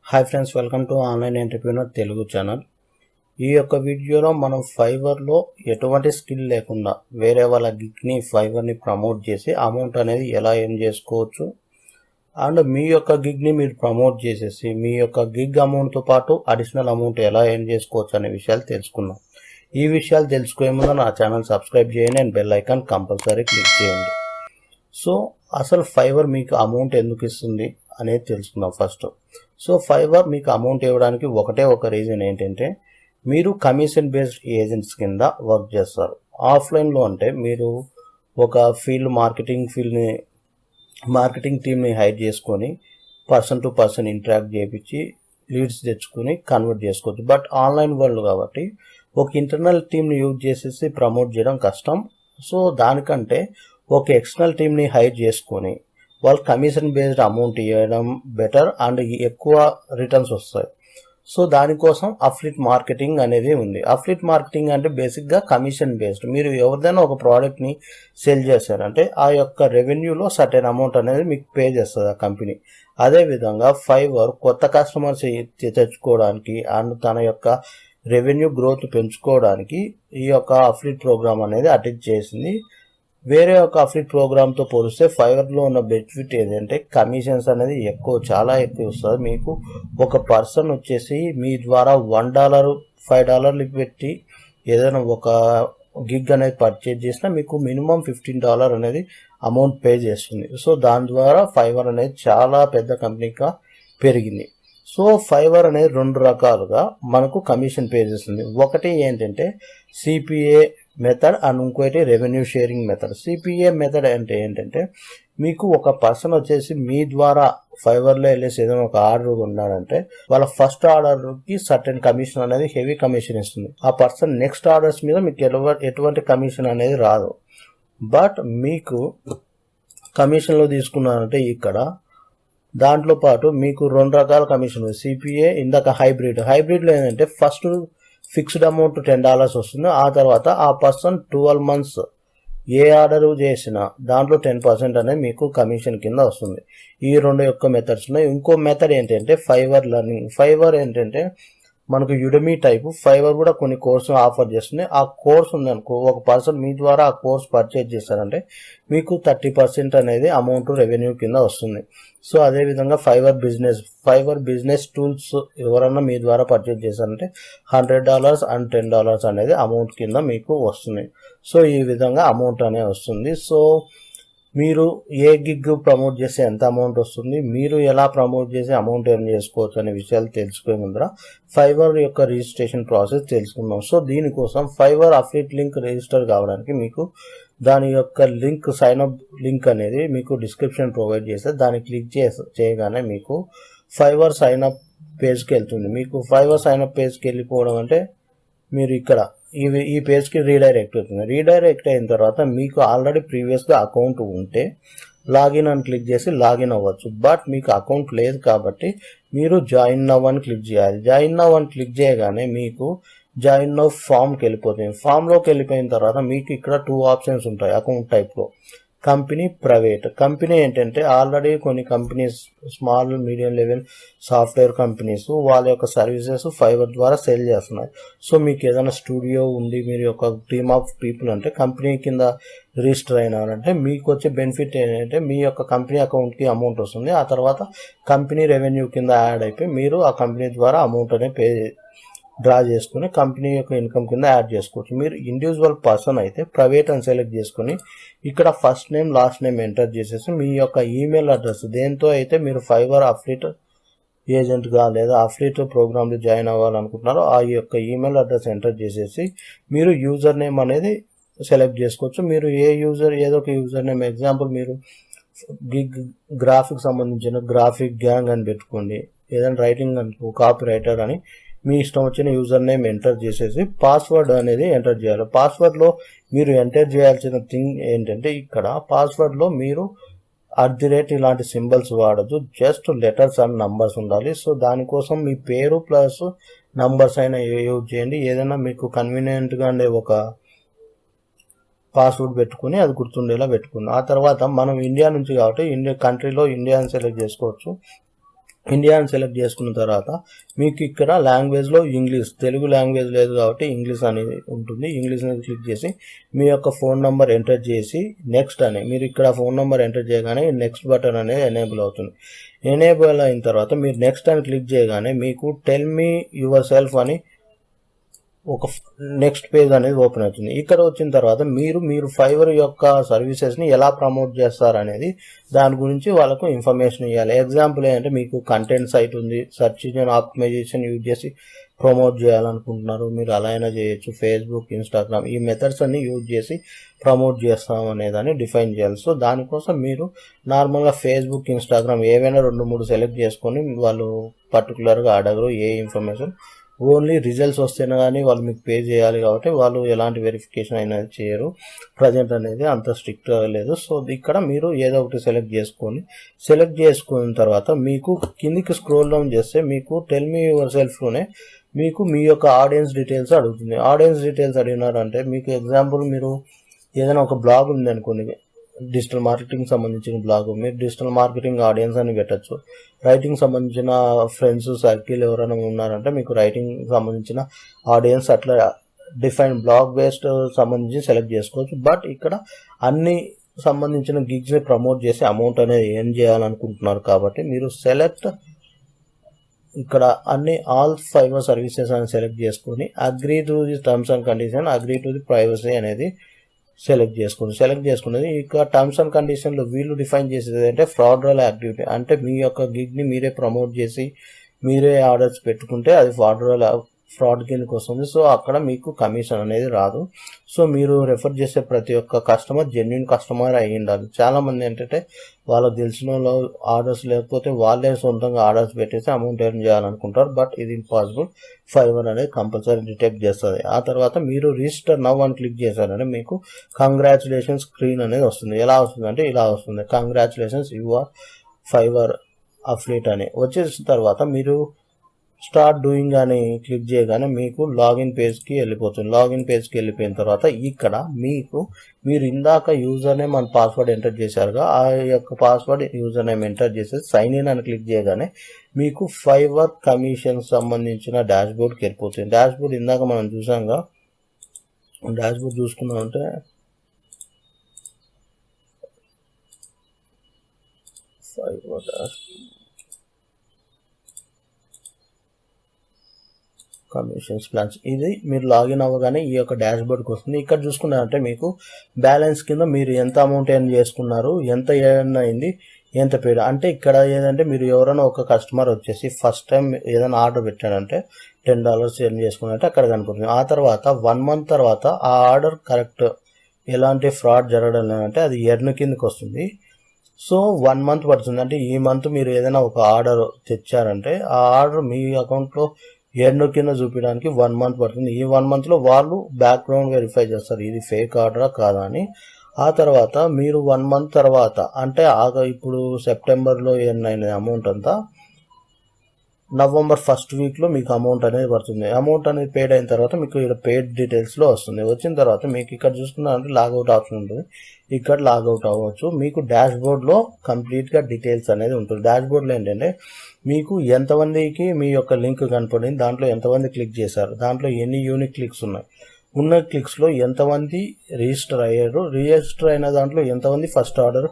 Hi friends, welcome to online entrepreneur Telugu channel. ఈ యొక్క వీడియోలో మనం ఫైవర్‌లో ఎటువంటి స్కిల్ లేకుండా వేరే వాళ్ళ గిగ్‌ని ఫైవర్‌ని ప్రమోట్ చేసి అమౌంట్ అనేది ఎలా ఎర్న్ చేసుకోవచ్చు అండ్ మీ యొక్క గిగ్‌ని మీరు ప్రమోట్ చేసేసి మీ యొక్క గిగ్ అమౌంట్తో పాటు అడిషనల్ అమౌంట్ ఎలా ఎర్న్ చేసుకోవచ్చు అనే విషయాలు తెలుసుకుందాం. ఈ విషయాలు తెలుసుకునే ముందు నా ఛానల్ సబ్స్క్రైబ్ చేయండి and bell icon compulsory click చేయండి. సో అసలు ఫైవర్ మీకు అమౌంట్ ఎందుకు ఇస్తుంది అనేది తెలుసుకుందాం ఫస్ట్. సో ఫైవర్ మీకు అమౌంట్ ఇవ్వడానికి ఒక రీజన్ ఏంటంటే మీరు కమిషన్ బేస్డ్ ఏజెంట్స్ కింద వర్క్ చేస్తారు. ఆఫ్లైన్లో అంటే మీరు ఒక మార్కెటింగ్ టీమ్ని హైర్ చేసుకొని పర్సన్ టు పర్సన్ ఇంటరాక్ట్ చేయించి లీడ్స్ తెచ్చుకొని కన్వర్ట్ చేసుకోవచ్చు. బట్ ఆన్లైన్ వరల్డ్ కాబట్టి ఒక ఇంటర్నల్ టీమ్ని యూజ్ చేసేసి ప్రమోట్ చేయడం కష్టం. సో దానికంటే ఒక ఎక్స్టర్నల్ టీమ్ని హైర్ చేసుకొని వాళ్ళు కమిషన్ బేస్డ్ అమౌంట్ ఇవ్వడం బెటర్ అండ్ ఎక్కువ రిటర్న్స్ వస్తాయి. సో దానికోసం అఫ్లిట్ మార్కెటింగ్ అనేది ఉంది. అఫ్లిట్ మార్కెటింగ్ అంటే బేసిక్గా కమిషన్ బేస్డ్. మీరు ఎవరిదైనా ఒక ప్రోడక్ట్ని సెల్ చేశారంటే ఆ యొక్క రెవెన్యూలో సర్టెన్ అమౌంట్ అనేది మీకు పే చేస్తుంది ఆ కంపెనీ. అదేవిధంగా ఫైవర్ కొత్త కస్టమర్స్ తెచ్చుకోవడానికి అండ్ తన యొక్క రెవెన్యూ గ్రోత్ పెంచుకోవడానికి ఈ యొక్క అఫ్లిట్ ప్రోగ్రామ్ అనేది అటెండ్ చేసింది. వేరే ఒక అఫ్లిట్ ప్రోగ్రామ్తో పోలిస్తే ఫైవర్లో ఉన్న బెనిఫిట్ ఏంటంటే కమిషన్స్ అనేది చాలా ఎక్కువ వస్తుంది. మీకు ఒక పర్సన్ వచ్చేసి మీ ద్వారా $1 $5 పెట్టి ఏదైనా ఒక గిగ్ అనేది పర్చేజ్ చేసినా మీకు మినిమం $15 అనేది అమౌంట్ పే చేస్తుంది. సో దాని ద్వారా ఫైవర్ అనేది చాలా పెద్ద కంపెనీగా పెరిగింది. సో ఫైవర్ అనేది 2 రకాలుగా మనకు కమిషన్ పే చేస్తుంది. ఒకటి ఏంటంటే సిపిఏ మెథడ్ అండ్ ఇంకోటి revenue sharing method. CPA method అంటే ఏంటంటే మీకు ఒక పర్సన్ వచ్చేసి మీ ద్వారా ఫైవర్లో వెళ్ళేసి ఏదైనా ఒక ఆర్డర్ ఉన్నాడంటే వాళ్ళ ఫస్ట్ ఆర్డర్కి సర్టెన్ కమిషన్ అనేది హెవీ కమిషన్ ఇస్తుంది. ఆ పర్సన్ నెక్స్ట్ ఆర్డర్స్ మీద మీకు ఎటువంటి కమిషన్ అనేది రాదు. బట్ మీకు కమిషన్లో తీసుకున్నారంటే ఇక్కడ దాంట్లో పాటు మీకు 2 రకాల కమిషన్. సిపిఏ ఇందాక హైబ్రిడ్లో ఏంటంటే ఫస్ట్ ఫిక్స్డ్ అమౌంట్ $10 వస్తుంది. ఆ తర్వాత ఆ పర్సన్ 12 months ఏ ఆర్డర్ చేసినా దాంట్లో 10% అనేది మీకు కమిషన్ కింద వస్తుంది. ఈ 2 యొక్క మెథడ్స్ ఉన్నాయి. ఇంకో మెథడ్ ఏంటంటే ఫైవర్ లెర్నింగ్. ఫైవర్ ఏంటంటే మనకు యుడమీ టైపు. ఫైవర్ కూడా కొన్ని కోర్సులు ఆఫర్ చేస్తుంది. ఆ కోర్స్ ఉందనుకో, ఒక పర్సన్ మీ ద్వారా ఆ కోర్స్ పర్చేజ్ చేస్తారంటే మీకు 30% అనేది అమౌంట్ రెవెన్యూ కింద వస్తుంది. సో అదేవిధంగా ఫైవర్ బిజినెస్ టూల్స్ ఎవరన్నా మీ ద్వారా పర్చేజ్ చేశారంటే $100 అండ్ $10 అనేది అమౌంట్ కింద మీకు వస్తుంది. సో ఈ విధంగా అమౌంట్ అనేది వస్తుంది. సో మీరు ఏ గిగ్ ప్రమోట్ చేస్తే ఎంత అమౌంట్ వస్తుంది, మీరు ఎలా ప్రమోట్ చేసి అమౌంట్ ఎర్న్ చేసుకోవచ్చు అనే విషయాలు తెలుసుకునే ముందర ఫైవర్ యొక్క రిజిస్ట్రేషన్ ప్రాసెస్ తెలుసుకుందాం. సో దీనికోసం ఫైవర్ అఫ్లిట్ లింక్ రిజిస్టర్ కావడానికి మీకు దాని యొక్క సైన్ అప్ లింక్ అనేది మీకు డిస్క్రిప్షన్ ప్రొవైడ్ చేస్తే దాన్ని క్లిక్ చేయగానే మీకు ఫైవర్ సైన్ అప్ పేజ్కి వెళ్తుంది. మీకు ఫైవర్ సైన్ అప్ పేజ్కి వెళ్ళిపోవడం అంటే మీరు ఇక్కడ ఈ పేజ్కి రీడైరెక్ట్ అవుతుంది. రీడైరెక్ట్ అయిన తర్వాత మీకు ఆల్రెడీ ప్రీవియస్గా అకౌంట్ ఉంటే లాగిన్ అని క్లిక్ చేసి లాగిన్ అవ్వచ్చు. బట్ మీకు అకౌంట్ లేదు కాబట్టి మీరు జాయిన్ నవ్ అని క్లిక్ చేయాలి. జాయిన్ నవ్ అని క్లిక్ చేయగానే మీకు జాయిన్ నవ్ ఫామ్కి వెళ్ళిపోతుంది. ఫామ్లోకి వెళ్ళిపోయిన తర్వాత మీకు ఇక్కడ 2 ఆప్షన్స్ ఉంటాయి అకౌంట్ టైప్లో. Company, private. కంపెనీ ఏంటంటే ఆల్రెడీ కొన్ని companies small medium level software companies వాళ్ళ యొక్క సర్వీసెస్ ఫైవర్ ద్వారా సేల్ చేస్తున్నారు. సో మీకు ఏదైనా స్టూడియో ఉండి మీరు ఒక టీమ్ ఆఫ్ పీపుల్ అంటే కంపెనీ కింద రిజిస్టర్ అయినారంటే మీకు వచ్చే బెనిఫిట్ ఏంటంటే మీ యొక్క కంపెనీ అకౌంట్కి అమౌంట్ వస్తుంది. ఆ తర్వాత కంపెనీ రెవెన్యూ కింద యాడ్ అయిపోయి మీరు ఆ కంపెనీ ద్వారా అమౌంట్ అనేది డ్రా చేసుకుని కంపెనీ యొక్క ఇన్కమ్ కింద యాడ్ చేసుకోవచ్చు. మీరు ఇండివిజువల్ పర్సన్ అయితే ప్రైవేట్ అని సెలెక్ట్ చేసుకుని ఇక్కడ first name last name enter చేసేసి మీ యొక్క ఈమెయిల్ అడ్రస్ దేంతో అయితే మీరు ఫైవర్ అఫ్లిట్ ఏజెంట్గా లేదా అఫ్లిట్ ప్రోగ్రామ్లో జాయిన్ అవ్వాలనుకుంటున్నారో ఆ యొక్క ఈమెయిల్ అడ్రస్ ఎంటర్ చేసేసి మీరు యూజర్ నేమ్ అనేది సెలెక్ట్ చేసుకోవచ్చు. మీరు ఏదో ఒక యూజర్ నేమ్, ఎగ్జాంపుల్ మీరు గ్రాఫిక్ సంబంధించిన గ్రాఫిక్ గ్యాంగ్ అని పెట్టుకోండి. ఏదైనా రైటింగ్ అనుకో కాపీ రైటర్ అని మీ ఇష్టం వచ్చిన యూజర్ నేమ్ ఎంటర్ చేసేసి పాస్వర్డ్ అనేది ఎంటర్ చేయాలి. పాస్వర్డ్లో మీరు ఎంటర్ చేయాల్సిన థింగ్ ఏంటంటే ఇక్కడ పాస్వర్డ్లో మీరు @ ఇలాంటి సింబల్స్ వాడద్దు. జస్ట్ లెటర్స్ అండ్ నంబర్స్ ఉండాలి. సో దానికోసం మీ పేరు ప్లస్ నంబర్స్ అయినా యూజ్ చేయండి. ఏదైనా మీకు కన్వీనియంట్గా ఉండే ఒక పాస్వర్డ్ పెట్టుకుని అది గుర్తుండేలా పెట్టుకుని ఆ తర్వాత మనం ఇండియా నుంచి కాబట్టి కంట్రీలో ఇండియా అని సెలెక్ట్ చేసుకోవచ్చు. ఇండియా అని సెలెక్ట్ చేసుకున్న తర్వాత మీకు ఇక్కడ లాంగ్వేజ్లో ఇంగ్లీష్, తెలుగు లాంగ్వేజ్ లేదు కాబట్టి ఇంగ్లీష్ అనేది ఉంటుంది. ఇంగ్లీష్ అనేది క్లిక్ చేసి మీ యొక్క ఫోన్ నెంబర్ ఎంటర్ చేసి నెక్స్ట్ అని మీరు ఇక్కడ ఫోన్ నెంబర్ ఎంటర్ చేయగానే నెక్స్ట్ బటన్ అనేది ఎనేబుల్ అవుతుంది. ఎనేబుల్ అయిన తర్వాత మీరు నెక్స్ట్ అని క్లిక్ చేయగానే మీకు టెల్ మీ యువర్ సెల్ఫ్ అని ఒక నెక్స్ట్ పేజ్ అనేది ఓపెన్ అవుతుంది. ఇక్కడ వచ్చిన తర్వాత మీరు ఫైవర్ యొక్క సర్వీసెస్ని ఎలా ప్రమోట్ చేస్తారు అనేది దాని గురించి వాళ్ళకు ఇన్ఫర్మేషన్ ఇవ్వాలి. ఎగ్జాంపుల్ ఏంటంటే మీకు కంటెంట్ సైట్ ఉంది, సెర్చ్ ఇంజిన్ ఆప్టిమైజేషన్ యూజ్ చేసి ప్రమోట్ చేయాలనుకుంటున్నారు, మీరు అలా అయినా చేయొచ్చు. ఫేస్బుక్, ఇన్స్టాగ్రామ్ ఈ మెథడ్స్ అన్ని యూజ్ చేసి ప్రమోట్ చేస్తాం అనేదాన్ని డిఫైన్ చేయాలి. సో దానికోసం మీరు నార్మల్గా ఫేస్బుక్, ఇన్స్టాగ్రామ్ ఏవైనా 2-3 సెలెక్ట్ చేసుకొని వాళ్ళు పర్టికులర్గా అడగరు ఏ ఇన్ఫర్మేషన్, ఓన్లీ రిజల్ట్స్ వస్తేనే కానీ వాళ్ళు మీకు పే చేయాలి కాబట్టి వాళ్ళు ఎలాంటి వెరిఫికేషన్ అనేది చేయరు. ప్రజెంట్ అనేది అంత స్ట్రిక్ట్గా లేదు. సో ఇక్కడ మీరు ఏదో ఒకటి సెలెక్ట్ చేసుకున్న తర్వాత మీకు కిందికి స్క్రోల్ డౌన్ చేస్తే మీకు టెల్ మీ యువర్ సెల్ఫ్లోనే మీకు మీ యొక్క ఆడియన్స్ డీటెయిల్స్ అడుగుతుంది. ఆడియన్స్ డీటెయిల్స్ అడిగినారంటే మీకు ఎగ్జాంపుల్ మీరు ఏదైనా ఒక బ్లాగ్ ఉంది అనుకోండి, డిజిటల్ మార్కెటింగ్ సంబంధించిన బ్లాగ్, మీరు డిజిటల్ మార్కెటింగ్ ఆడియన్స్ అని పెట్టచ్చు. రైటింగ్ సంబంధించిన ఫ్రెండ్స్ సర్కిల్ ఎవరైనా ఉన్నారంటే మీకు రైటింగ్ సంబంధించిన ఆడియన్స్ అట్లా డిఫైన్ బ్లాగ్ బేస్డ్ సంబంధించి సెలెక్ట్ చేసుకోవచ్చు. బట్ ఇక్కడ అన్ని సంబంధించిన గిగ్స్ని ప్రమోట్ చేసి అమౌంట్ అనేది ఏం చేయాలనుకుంటున్నారు కాబట్టి మీరు సెలెక్ట్ ఇక్కడ అన్ని ఆల్ ఫైవర్ సర్వీసెస్ అని సెలెక్ట్ చేసుకొని agree to the terms and condition, agree to the privacy అనేది సెలెక్ట్ చేసుకున్నది. ఇక టర్మ్స్ అండ్ కండిషన్లో వీళ్ళు డిఫైన్ చేసేది అంటే ఫ్రాడ్రల్ యాక్టివిటీ, అంటే మీ యొక్క గిగ్ని మీరే ప్రమోట్ చేసి మీరే ఆర్డర్స్ పెట్టుకుంటే అది ఫ్రాడ్ కిందకి వస్తుంది. సో అక్కడ మీకు కమిషన్ అనేది రాదు. సో మీరు రెఫర్ చేసే ప్రతి ఒక్క కస్టమర్ జెన్యున్ కస్టమర్ అయి ఉండాలి. చాలామంది ఏంటంటే వాళ్ళకి తెలిసిన వాళ్ళు ఆర్డర్స్ లేకపోతే వాళ్ళే సొంతంగా ఆర్డర్స్ పెట్టేసి అమౌంట్ ఎర్న్ చేయాలనుకుంటారు. బట్ ఇది ఇంపాసిబుల్. ఫైవర్ అనేది కంపల్సరీ డిటెక్ట్ చేస్తుంది. ఆ తర్వాత మీరు రిజిస్టర్ నవ్ అని క్లిక్ చేశారంటే మీకు కంగ్రాచులేషన్ స్క్రీన్ అనేది వస్తుంది. ఎలా వస్తుంది అంటే ఇలా వస్తుంది, కంగ్రాచులేషన్స్ యు ఆర్ ఫైవర్ అఫ్లీట్ అని. వచ్చేసిన తర్వాత మీరు స్టార్ట్ డూయింగ్ అని క్లిక్ చేయగానే మీకు లాగిన్ పేజ్కి వెళ్ళిపోతుంది. లాగిన్ పేజ్కి వెళ్ళిపోయిన తర్వాత ఇక్కడ మీరు ఇందాక user name and password enter చేశారుగా, ఆ యొక్క పాస్వర్డ్ యూజర్ నేమ్ ఎంటర్ చేసేసి సైన్ ఇన్ అని క్లిక్ చేయగానే మీకు ఫైవర్ కమిషన్ సంబంధించిన డాష్ బోర్డ్కి వెళ్ళిపోతుంది. డాష్ బోర్డ్ ఇందాక మనం చూసాంగా, డాష్ బోర్డ్ చూసుకున్నామంటే ఫైవర్ డాష్ కమిషన్స్ ప్లాన్స్, ఇది మీరు లాగిన్ అవ్వగానే ఈ యొక్క డాష్ బోర్డ్కి వస్తుంది. ఇక్కడ చూసుకున్నారంటే మీకు బ్యాలెన్స్ కింద మీరు ఎంత అమౌంట్ ఎర్న్ చేసుకున్నారు, ఎంత ఎర్న్ అయింది, ఎంత పేడ్. అంటే ఇక్కడ ఏదంటే మీరు ఎవరైనా ఒక కస్టమర్ వచ్చేసి ఫస్ట్ టైం ఏదైనా ఆర్డర్ పెట్టాడంటే $10 ఎర్న్ చేసుకున్నట్టే అక్కడ కనపడుతుంది. ఆ తర్వాత 1 month తర్వాత ఆ ఆర్డర్ కరెక్ట్ ఎలాంటి ఫ్రాడ్ జరగడం లేదంటే అది ఎర్న్ కిందకి వస్తుంది. సో 1 month పడుతుంది. అంటే ఈ మంత్ మీరు ఏదైనా ఒక ఆర్డర్ తెచ్చారంటే ఆ ఆర్డర్ మీ అకౌంట్లో ఎర్న్ కింద చూపించడానికి 1 month పడుతుంది. ఈ 1 monthలో వాళ్ళు బ్యాక్గ్రౌండ్ వెరిఫై చేస్తారు ఇది ఫేక్ ఆర్డరా కాదా అని. ఆ తర్వాత మీరు 1 month తర్వాత అంటే ఇప్పుడు సెప్టెంబర్లో ఎర్న్ అయిన అమౌంట్ అంతా November 1st వీక్లో మీకు అమౌంట్ అనేది పడుతుంది. అమౌంట్ అనేది పేడ్ అయిన తర్వాత మీకు ఇక్కడ పేడ్ డీటెయిల్స్లో వస్తుంది. వచ్చిన తర్వాత మీకు ఇక్కడ చూసుకున్నారంటే లాగౌట్ ఆప్షన్ ఉంటుంది. ఇక్కడ లాగౌట్ అవ్వచ్చు. మీకు డాష్ బోర్డ్లో కంప్లీట్గా డీటెయిల్స్ అనేది ఉంటుంది. డాష్ బోర్డ్లో ఏంటంటే మీకు ఎంతమందికి మీ యొక్క లింక్ కనపడింది, దాంట్లో ఎంతమంది క్లిక్ చేశారు, దాంట్లో ఎన్ని యూనిక్ క్లిక్స్ ఉన్నాయి, ఉన్న క్లిక్స్లో ఎంతమంది రిజిస్టర్ అయ్యారు, రిజిస్టర్ అయిన దాంట్లో ఎంతమంది ఫస్ట్ ఆర్డర్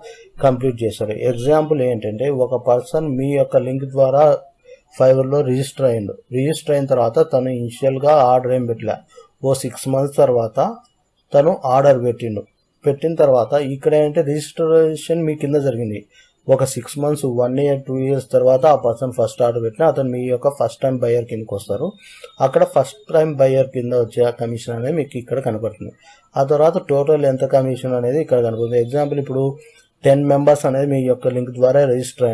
కంప్లీట్ చేశారు. ఎగ్జాంపుల్ ఏంటంటే ఒక పర్సన్ మీ యొక్క లింక్ ద్వారా ఫైవర్లో రిజిస్టర్ అయిన తర్వాత తను ఇనిషియల్గా ఆర్డర్ ఏం పెట్టలే, 6 months తర్వాత తను ఆర్డర్ పెట్టిన తర్వాత ఇక్కడ ఏంటంటే రిజిస్ట్రేషన్ మీ కింద జరిగింది. ఒక 6 months, 1 year, 2 years తర్వాత ఆ పర్సన్ ఫస్ట్ ఆర్డర్ పెట్టినా అతను మీ యొక్క ఫస్ట్ టైం బయ్యర్ కిందకి వస్తారు. అక్కడ ఫస్ట్ టైం బయ్యర్ కింద వచ్చే కమిషన్ అనేది మీకు ఇక్కడ కనపడుతుంది. ఆ తర్వాత టోటల్ ఎంత కమిషన్ అనేది ఇక్కడ కనపడుతుంది. ఎగ్జాంపుల్ ఇప్పుడు 10 members అనేది మీ యొక్క లింక్ ద్వారా రిజిస్టర్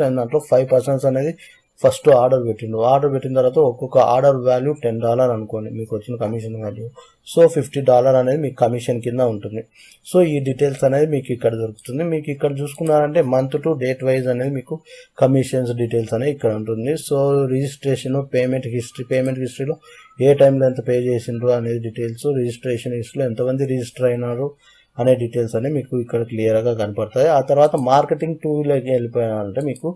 అయిన దాంట్లో 5 persons అనేది ఫస్ట్ ఆర్డర్ పెట్టిన తర్వాత ఒక్కొక్క ఆర్డర్ వాల్యూ $10 అనుకోండి మీకు వచ్చిన కమిషన్ వాల్యూ. సో $50 అనేది మీకు కమిషన్ కింద ఉంటుంది. సో ఈ డీటెయిల్స్ అనేది మీకు ఇక్కడ దొరుకుతుంది. మీకు ఇక్కడ చూసుకున్నారంటే మంత్ టు డేట్ వైజ్ అనేది మీకు కమిషన్స్ డీటెయిల్స్ అనేది ఇక్కడ ఉంటుంది. సో రిజిస్ట్రేషన్, పేమెంట్ హిస్టరీలో ఏ టైంలో ఎంత పే చేసిండ్రు అనేది డీటెయిల్స్, రిజిస్ట్రేషన్ హిస్టరీలో ఎంతమంది రిజిస్టర్ అయినారు అనే డీటెయిల్స్ అనేవి మీకు ఇక్కడ క్లియర్గా కనపడతాయి. ఆ తర్వాత మార్కెటింగ్ టూల్లోకి వెళ్ళిపోయారంటే మీకు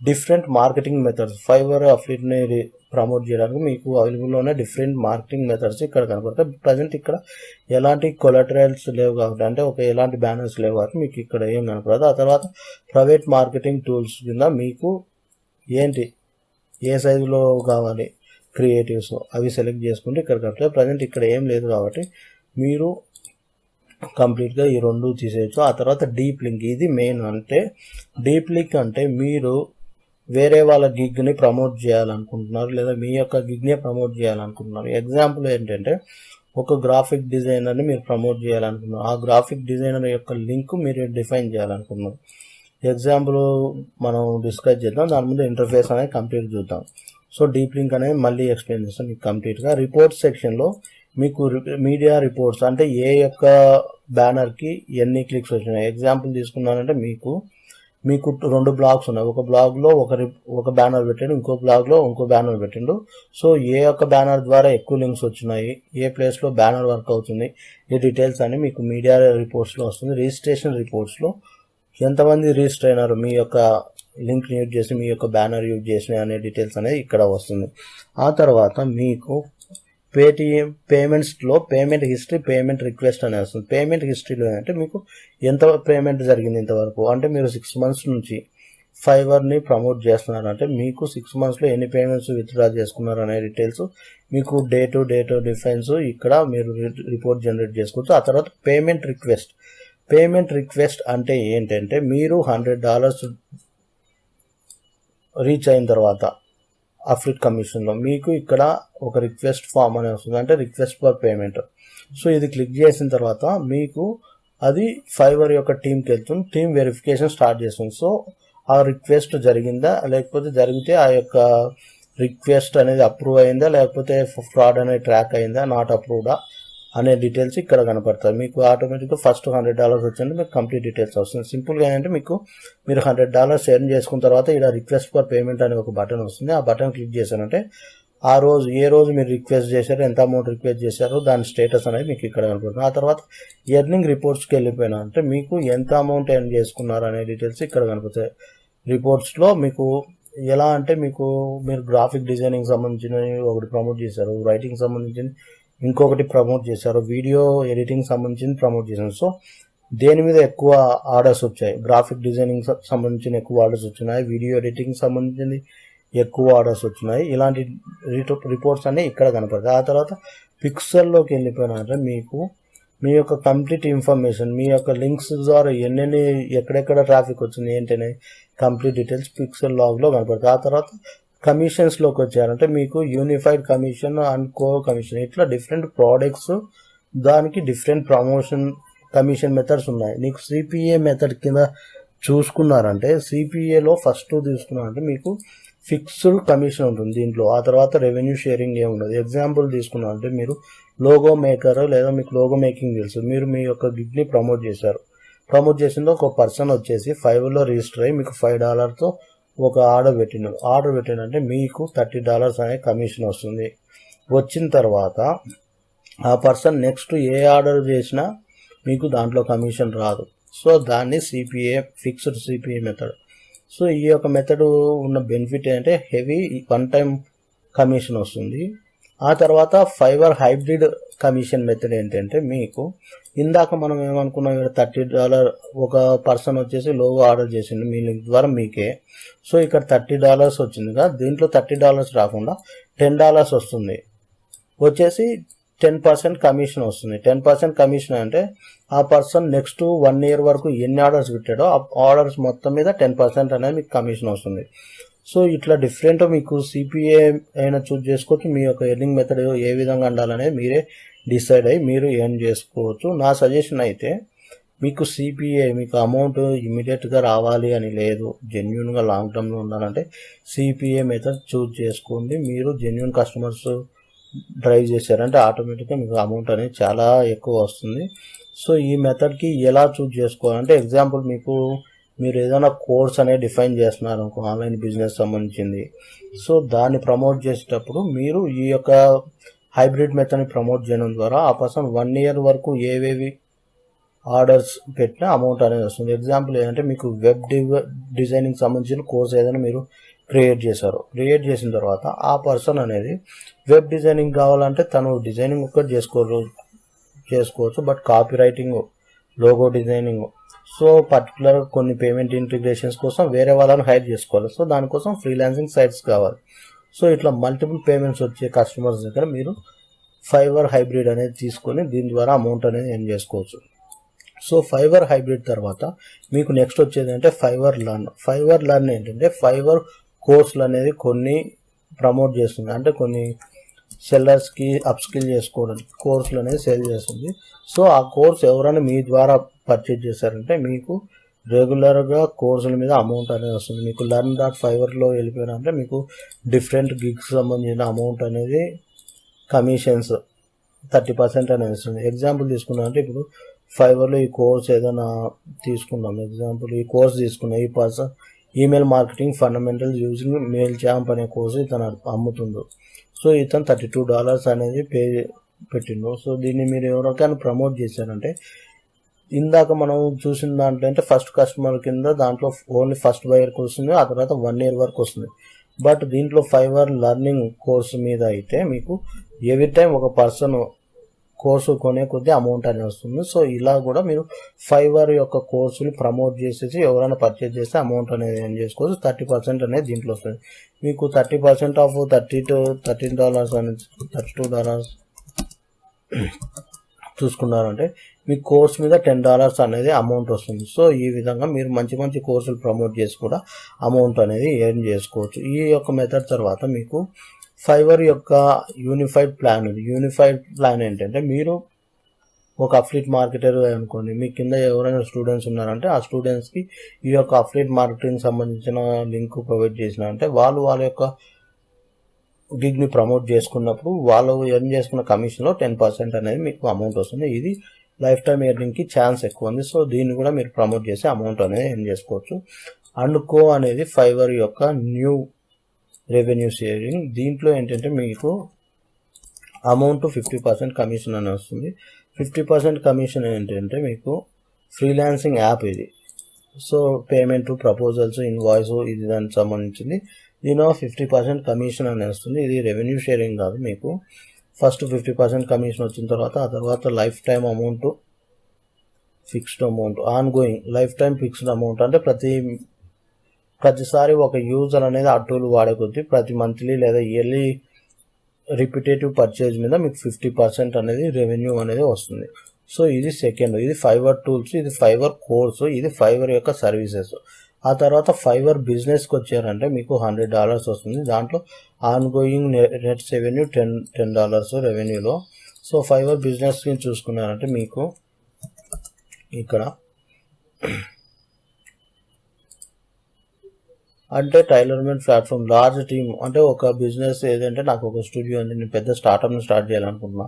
డిఫరెంట్ మార్కెటింగ్ మెథడ్స్ ఫైవర్ అఫిలియేట్ని ప్రమోట్ చేయడానికి మీకు అవైలబుల్లో ఉన్న డిఫరెంట్ మార్కెటింగ్ మెథడ్స్ ఇక్కడ కనపడతాయి. ప్రజెంట్ ఇక్కడ ఎలాంటి కొలాటరల్స్ లేవు కాబట్టి, అంటే ఎలాంటి బ్యానర్స్ లేవు కాబట్టి మీకు ఇక్కడ ఏం కనపడదు. ఆ తర్వాత ప్రైవేట్ మార్కెటింగ్ టూల్స్ కింద మీకు ఏంటి ఏ సైజులో కావాలి క్రియేటివ్స్ అవి సెలెక్ట్ చేసుకుంటే ఇక్కడ కనపడతాయి. ప్రజెంట్ ఇక్కడ ఏం లేదు కాబట్టి మీరు కంప్లీట్గా ఈ రెండు తీసేయచ్చు. ఆ తర్వాత డీప్ లింక్, ఇది మెయిన్. అంటే డీప్ లింక్ అంటే మీరు వేరే వాళ్ళ గిగ్ని ప్రమోట్ చేయాలనుకుంటున్నారు లేదా మీ యొక్క గిగ్నే ప్రమోట్ చేయాలనుకుంటున్నారు. ఎగ్జాంపుల్ ఏంటంటే ఒక గ్రాఫిక్ డిజైనర్ని మీరు ప్రమోట్ చేయాలనుకున్నారు, ఆ గ్రాఫిక్ డిజైనర్ యొక్క లింక్ మీరు డిఫైన్ చేయాలనుకున్నారు. ఎగ్జాంపుల్ మనం డిస్కస్ చేద్దాం, దాని ముందు ఇంటర్ఫేస్ అనేది కంప్లీట్ చూద్దాం. సో డీప్ లింక్ అనేది మళ్ళీ ఎక్స్ప్లెయిన్ చేస్తాం మీకు కంప్లీట్గా. రిపోర్ట్స్ సెక్షన్లో మీకు మీడియా రిపోర్ట్స్ అంటే ఏ యొక్క బ్యానర్కి ఎన్ని క్లిక్స్ వచ్చినాయి. ఎగ్జాంపుల్ తీసుకున్నానంటే మీకు 2 బ్లాగ్స్ ఉన్నాయి. ఒక బ్లాగ్లో ఒక బ్యానర్ పెట్టిండు, ఇంకో బ్లాగ్లో ఇంకో బ్యానర్ పెట్టిండు. సో ఏ యొక్క బ్యానర్ ద్వారా ఎక్కువ లింక్స్ వచ్చినాయి, ఏ ప్లేస్లో బ్యానర్ వర్క్ అవుతుంది, ఈ డీటెయిల్స్ అని మీకు మీడియా రిపోర్ట్స్లో వస్తుంది. రిజిస్ట్రేషన్ రిపోర్ట్స్లో ఎంతమంది రిజిస్టర్ అయినారు, మీ యొక్క లింక్ యూజ్ చేసి మీ యొక్క బ్యానర్ యూజ్ చేసిన అనే డీటెయిల్స్ అనేది ఇక్కడ వస్తుంది. ఆ తర్వాత మీకు పేటిఎం పేమెంట్స్లో పేమెంట్ హిస్టరీ, పేమెంట్ రిక్వెస్ట్ అనేది వస్తుంది. పేమెంట్ హిస్టరీలో అంటే మీకు ఎంత పేమెంట్ జరిగింది ఇంతవరకు, అంటే మీరు 6 months నుంచి ఫైవర్ని ప్రమోట్ చేస్తున్నారు అంటే మీకు 6 monthsలో ఎన్ని పేమెంట్స్ విత్డ్రా చేసుకున్నారు అనే డీటెయిల్స్ మీకు డే టు డిఫరెన్స్ ఇక్కడ మీరు రిపోర్ట్ జనరేట్ చేసుకోవచ్చు. ఆ తర్వాత పేమెంట్ రిక్వెస్ట్ అంటే ఏంటంటే మీరు $100 రీచ్ అయిన తర్వాత అఫిలియేట్ కమిషన్లో మీకు ఇక్కడ ఒక రిక్వెస్ట్ ఫామ్ అనేది వస్తుంది, అంటే రిక్వెస్ట్ ఫర్ పేమెంట్. సో ఇది క్లిక్ చేసిన తర్వాత మీకు అది ఫైవర్ యొక్క టీంకి వెళ్తుంది, టీం వెరిఫికేషన్ స్టార్ట్ చేస్తుంది. సో ఆ రిక్వెస్ట్ జరిగిందా, లేకపోతే జరిగితే ఆ యొక్క రిక్వెస్ట్ అనేది అప్రూవ్ అయిందా, లేకపోతే ఫ్రాడ్ అనేది ట్రాక్ అయిందా, నాట్ అప్రూవ్డా అనే డీటెయిల్స్ ఇక్కడ కనపడతాయి. మీకు ఆటోమేటిక్గా ఫస్ట్ $100 వచ్చిందంటే మీకు కంప్లీట్ డీటెయిల్స్ వస్తుంది. సింపుల్గా ఏంటంటే మీరు $100 ఎర్న్ చేసుకున్న తర్వాత ఇక్కడ రిక్వెస్ట్ ఫర్ పేమెంట్ అనే ఒక బటన్ వస్తుంది. ఆ బటన్ క్లిక్ చేశారంటే ఏ రోజు మీరు రిక్వెస్ట్ చేశారు, ఎంత అమౌంట్ రిక్వెస్ట్ చేశారో దాని స్టేటస్ అనేది మీకు ఇక్కడ కనపడుతుంది. ఆ తర్వాత ఎర్నింగ్ రిపోర్ట్స్కి వెళ్ళిపోయినా అంటే మీకు ఎంత అమౌంట్ ఎర్న్ చేసుకున్నారు అనే డీటెయిల్స్ ఇక్కడ కనపడతాయి. రిపోర్ట్స్లో మీకు ఎలా అంటే మీరు గ్రాఫిక్ డిజైనింగ్ సంబంధించినవి ఒకటి ప్రమోట్ చేశారు, రైటింగ్ సంబంధించిన ఇంకొకటి ప్రమోట్ చేశారు, వీడియో ఎడిటింగ్ సంబంధించింది ప్రమోట్ చేశారు. సో దేని మీద ఎక్కువ ఆర్డర్స్ వచ్చాయి, గ్రాఫిక్ డిజైనింగ్ సంబంధించిన ఎక్కువ ఆర్డర్స్ వచ్చినాయి, వీడియో ఎడిటింగ్ సంబంధించింది ఎక్కువ ఆర్డర్స్ వచ్చినాయి. ఇలాంటి రిపోర్ట్స్ అన్నీ ఇక్కడ కనపడతాయి. ఆ తర్వాత పిక్సెల్లోకి వెళ్ళిపోయినారంటే మీకు మీ యొక్క కంప్లీట్ ఇన్ఫర్మేషన్, మీ యొక్క లింక్స్ ద్వారా ఎక్కడెక్కడ ట్రాఫిక్ వచ్చింది ఏంటనే కంప్లీట్ డీటెయిల్స్ పిక్సెల్ లాగ్లో కనపడతాయి. ఆ తర్వాత కమిషన్స్లోకి వచ్చారంటే మీకు unified commission and co commission, ఇట్లా డిఫరెంట్ ప్రోడక్ట్స్ దానికి డిఫరెంట్ ప్రమోషన్ కమిషన్ మెథడ్స్ ఉన్నాయి. నీకు సిపిఏ మెథడ్ కింద చూసుకున్నారంటే సిపిఏలో ఫస్ట్ తీసుకున్నారంటే మీకు ఫిక్స్డ్ కమిషన్ ఉంటుంది దీంట్లో. ఆ తర్వాత రెవెన్యూ షేరింగ్ ఏమి ఉండదు. ఎగ్జాంపుల్ తీసుకున్నారంటే మీరు లోగో మేకర్ లేదా మీకు లోగో మేకింగ్ తెలుసు, మీరు మీ యొక్క గిగ్ని ప్రమోట్ చేసిందో ఒక పర్సన్ వచ్చేసి ఫైవర్లో రిజిస్టర్ అయ్యి మీకు $5తో ఒక ఆర్డర్ పెట్టిండంటే మీకు $30 అనే కమిషన్ వస్తుంది. వచ్చిన తర్వాత ఆ పర్సన్ నెక్స్ట్ ఏ ఆర్డర్ చేసినా మీకు దాంట్లో కమిషన్ రాదు. సో దాన్ని ఫిక్స్డ్ సిపిఏ మెథడ్. సో ఈ యొక్క మెథడ్ ఉన్న బెనిఫిట్ ఏంటంటే హెవీ 1-time కమిషన్ వస్తుంది. ఆ తర్వాత ఫైవర్ హైబ్రిడ్ కమిషన్ మెథడ్ ఏంటంటే మీకు ఇందాక మనం ఏమనుకున్నాం, ఇక్కడ $30 ఒక పర్సన్ వచ్చేసి లోగో ఆర్డర్ చేసిండు మీ లింక్ ద్వారా మీకే. సో ఇక్కడ $30 వచ్చింది కదా, దీంట్లో $30 రాకుండా $10 వస్తుంది, వచ్చేసి 10% కమిషన్ వస్తుంది. 10% కమిషన్ అంటే ఆ పర్సన్ నెక్స్ట్ 1 year వరకు ఎన్ని ఆర్డర్స్ పెట్టాడో ఆ ఆర్డర్స్ మొత్తం మీద 10% అనేది మీకు కమిషన్ వస్తుంది. సో ఇట్లా డిఫరెంట్ మీకు సిపిఏ అయినా చూజ్ చేసుకోవచ్చు. మీ యొక్క ఎర్నింగ్ మెథడ్ ఏ విధంగా ఉండాలనేది మీరే డిసైడ్ అయ్యి మీరు ఎర్న్ చేసుకోవచ్చు. నా సజెషన్ అయితే మీకు సిపిఏ మీకు అమౌంట్ ఇమీడియట్గా రావాలి అని లేదు, జెన్యున్గా లాంగ్ టర్మ్లో ఉండాలంటే సిపిఏ మెథడ్ చూజ్ చేసుకోండి. మీరు జెన్యున్ కస్టమర్స్ డ్రైవ్ చేశారంటే ఆటోమేటిక్గా మీకు అమౌంట్ అనేది చాలా ఎక్కువ వస్తుంది. సో ఈ మెథడ్కి ఎలా చూజ్ చేసుకోవాలంటే ఎగ్జాంపుల్ మీరు ఏదైనా కోర్స్ అనేది డిఫైన్ చేస్తున్నారు అనుకో, ఆన్లైన్ బిజినెస్ సంబంధించింది. సో దాన్ని ప్రమోట్ చేసేటప్పుడు మీరు ఈ యొక్క హైబ్రిడ్ మెథడ్ని ప్రమోట్ చేయడం ద్వారా ఆ పర్సన్ 1 year వరకు ఏవేవి ఆర్డర్స్ పెట్టిన అమౌంట్ అనేది వస్తుంది. ఎగ్జాంపుల్ ఏంటంటే మీకు వెబ్ డిజైనింగ్ సంబంధించిన కోర్స్ ఏదైనా మీరు క్రియేట్ చేసిన తర్వాత ఆ పర్సన్ అనేది వెబ్ డిజైనింగ్ కావాలంటే తను డిజైనింగ్ ఒక్కటి చేసుకోవచ్చు, but copy writing, logo designing, so particular కొన్ని పేమెంట్ ఇంటిగ్రేషన్స్ కోసం వేరే వాళ్ళని హైర్ చేసుకోవాలి. సో దానికోసం ఫ్రీలాన్సింగ్ సైట్స్ కావాలి. సో ఇట్లా మల్టిపుల్ పేమెంట్స్ వచ్చే కస్టమర్స్ దగ్గర మీరు ఫైవర్ హైబ్రిడ్ అనేది తీసుకొని దీని ద్వారా అమౌంట్ అనేది ఎర్న్ చేసుకోవచ్చు. సో ఫైవర్ హైబ్రిడ్ తర్వాత మీకు నెక్స్ట్ వచ్చేది అంటే ఫైవర్ లర్న్ ఏంటంటే ఫైవర్ కోర్సులు అనేది కొన్ని ప్రమోట్ చేస్తుంది, అంటే కొన్ని సెల్లర్స్కి అప్స్కిల్ చేసుకోవడానికి కోర్సులు అనేది సేల్ చేస్తుంది. సో ఆ కోర్స్ ఎవరైనా మీ ద్వారా పర్చేజ్ చేశారంటే మీకు రెగ్యులర్గా కోర్సుల మీద అమౌంట్ అనేది వస్తుంది. మీకు learn.fiverrలో వెళ్ళిపోయినంటే మీకు డిఫరెంట్ గిగ్స్ సంబంధించిన అమౌంట్ అనేది కమిషన్స్ 30% అనేది వస్తుంది. ఎగ్జాంపుల్ తీసుకున్నామంటే ఇప్పుడు ఫైవర్లో ఈ కోర్స్ ఏదైనా తీసుకున్నాం, ఎగ్జాంపుల్ ఈ కోర్స్ తీసుకున్నాం, ఈ person email marketing fundamentals using mail champ అనే కోర్సు ఇతను అమ్ముతుండు. సో ఇతను $32 అనేది పే పెట్టిండు. సో దీన్ని మీరు ఎవరికైనా ప్రమోట్ చేశారంటే ఇందాక మనం చూసిన దాంట్లో అంటే ఫస్ట్ కస్టమర్ కింద దాంట్లో ఓన్లీ ఫస్ట్ బయర్కి వస్తుంది, ఆ తర్వాత 1 year వరకు వస్తుంది. బట్ దీంట్లో ఫైవర్ లర్నింగ్ కోర్సు మీద అయితే మీకు ఎవ్రీ టైం ఒక పర్సన్ కోర్సు కొనే కొద్దీ అమౌంట్ అనేది వస్తుంది. సో ఇలా కూడా మీరు ఫైవర్ యొక్క కోర్సుని ప్రమోట్ చేసేసి ఎవరైనా పర్చేజ్ చేస్తే అమౌంట్ అనేది ఏం చేసుకోవచ్చు. 30% అనేది దీంట్లో వస్తుంది. మీకు 30% ఆఫ్ $13 అనేది $32 చూసుకున్నారంటే మీ కోర్స్ మీద $10 అనేది అమౌంట్ వస్తుంది. సో ఈ విధంగా మీరు మంచి మంచి కోర్సులు ప్రమోట్ చేసి కూడా అమౌంట్ అనేది ఎర్న్ చేసుకోవచ్చు. ఈ యొక్క మెథడ్ తర్వాత మీకు ఫైవర్ యొక్క యూనిఫైడ్ ప్లాన్ ఉంది. యూనిఫైడ్ ప్లాన్ ఏంటంటే మీరు ఒక అఫ్లియేట్ మార్కెటర్ అనుకోండి, మీ కింద ఎవరైనా స్టూడెంట్స్ ఉన్నారంటే ఆ స్టూడెంట్స్కి ఈ యొక్క అఫ్లియేట్ మార్కెటింగ్ సంబంధించిన లింక్ ప్రొవైడ్ చేసినారంటే వాళ్ళ యొక్క గిగ్ని ప్రమోట్ చేసుకున్నప్పుడు వాళ్ళు ఎర్న్ చేసుకున్న కమిషన్లో 10% అనేది మీకు అమౌంట్ వస్తుంది. ఇది లైఫ్ టైం ఎర్నింగ్కి ఛాన్స్ ఎక్కువ ఉంది. సో దీన్ని కూడా మీరు ప్రమోట్ చేసి అమౌంట్ అనేది ఎర్న్ చేసుకోవచ్చు. అండ్ కో అనేది ఫైవర్ యొక్క న్యూ రెవెన్యూ షేరింగ్. దీంట్లో ఏంటంటే మీకు అమౌంట్ 50% కమిషన్ అని వస్తుంది. 50% కమిషన్ ఏంటంటే మీకు ఫ్రీలాన్సింగ్ యాప్ ఇది. సో పేమెంట్, ప్రపోజల్స్, ఇన్వాయిస్ ఇది దానికి సంబంధించింది. దీనిలో 50% కమిషన్ అని వస్తుంది. ఇది రెవెన్యూ షేరింగ్ కాదు. మీకు ఫస్ట్ 50% కమిషన్ వచ్చిన తర్వాత ఆ తర్వాత life time amount, fixed amount, on going life time fixed amount అంటే ప్రతిసారి ఒక యూజర్ అనేది ఆ టూల్ వాడే కొద్దీ ప్రతి మంత్లీ లేదా ఇయర్లీ రిపిటేటివ్ పర్చేజ్ మీద మీకు 50% అనేది రెవెన్యూ అనేది వస్తుంది. సో ఇది సెకండ్. ఇది ఫైవర్ టూల్స్, ఇది ఫైవర్ కోర్సు, ఇది ఫైవర్ యొక్క సర్వీసెస్. ఆ తర్వాత ఫైవర్ బిజినెస్కి వచ్చారంటే మీకు $100 వస్తుంది. దాంట్లో ఆన్ గోయింగ్ నెట్ రెవెన్యూ $10 రెవెన్యూలో. సో ఫైవర్ బిజినెస్కి చూసుకున్నారంటే మీకు ఇక్కడ అంటే టైలర్మెంట్ ప్లాట్ఫామ్, లార్జ్ టీమ్, అంటే ఒక బిజినెస్ ఏదంటే నాకు ఒక స్టూడియో ఉంది, నేను పెద్ద స్టార్టప్ని స్టార్ట్ చేయాలనుకుంటున్నా.